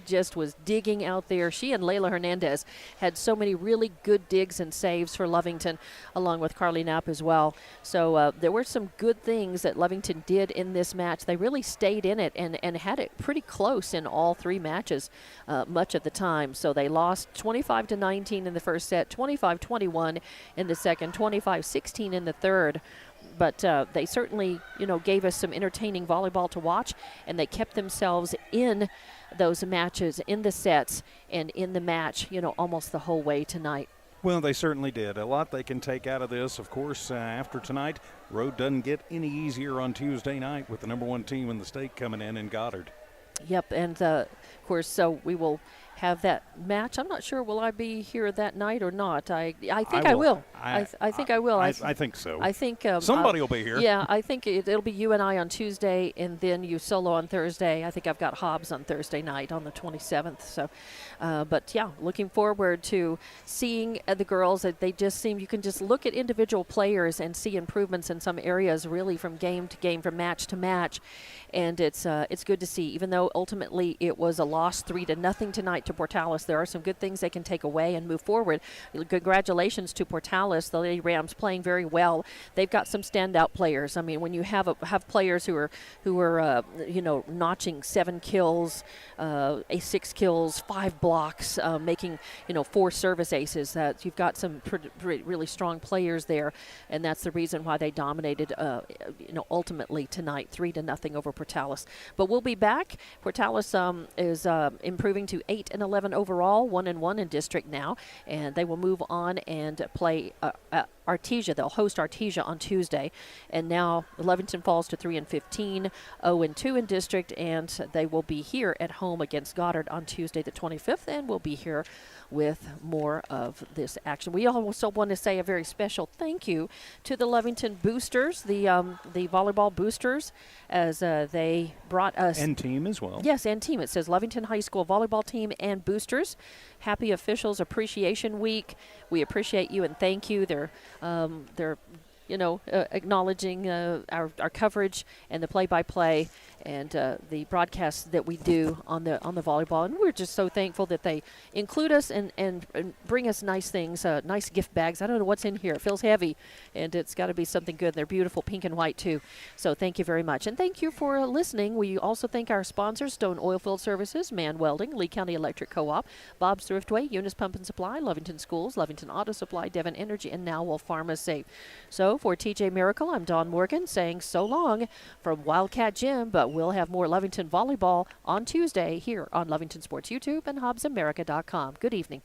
just was digging out there. She and Layla Hernandez had so many really good digs and saves for Lovington, along with Carly Knapp as well. So there were some good things that Lovington did in this match. They really stayed in it and had it pretty close in all 3 matches much of the time. So they lost 25-19 in the first set, 25-21 in the second, 25-16 in the third. But they certainly, gave us some entertaining volleyball to watch, and they kept themselves in those matches, in the sets, and in the match, almost the whole way tonight. Well, they certainly did. A lot they can take out of this. Of course, after tonight, road doesn't get any easier on Tuesday night with the number 1 team in the state coming in Goddard. Yep, and of course, so we will have that match. I'm not sure, will I be here that night or not? I think I will. I think I will. I think so. I think somebody will be here. Yeah, I think it'll be you and I on Tuesday, and then you solo on Thursday. I think I've got Hobbs on Thursday night on the 27th. So, but yeah, looking forward to seeing the girls. They just seem, you can just look at individual players and see improvements in some areas, really from game to game, from match to match, and it's good to see. Even though ultimately it was a loss 3-0 tonight to Portales, there are some good things they can take away and move forward. Congratulations to Portales. The Lady Rams playing very well. They've got some standout players. I mean, when you have players who are notching 7 kills, 6 kills, 5 blocks, making 4 service aces, that you've got some really strong players there, and that's the reason why they dominated ultimately tonight, 3-0 over Portales. But we'll be back. Portales is improving to 8 8-11 overall, 1-1 in district now, and they will move on and play Artesia. They'll host Artesia on Tuesday, and now Lovington falls to 3-15, 0-2 in district, and they will be here at home against Goddard on Tuesday the 25th, and we'll be here with more of this action. We also want to say a very special thank you to the Lovington boosters, the volleyball boosters, as they brought us. And team as well. Yes, and team. It says Lovington High School volleyball team and boosters. Happy Officials Appreciation Week. We appreciate you and thank you. They're acknowledging our coverage and the play-by-play and the broadcasts that we do on the volleyball, and we're just so thankful that they include us and bring us nice things, nice gift bags. I don't know what's in here. It feels heavy, and it's got to be something good. They're beautiful, pink and white too. So thank you very much, and thank you for listening. We also thank our sponsors: Stone Oilfield Services, Man Welding, Lee County Electric Co-op, Bob's Thriftway, Eunice Pump and Supply, Lovington Schools, Lovington Auto Supply, Devon Energy, and now Wolf Pharmacy. So for TJ Miracle, I'm Dawn Morgan saying so long from Wildcat Gym, but we'll have more Lovington volleyball on Tuesday here on Lovington Sports YouTube and HobbsAmerica.com. Good evening.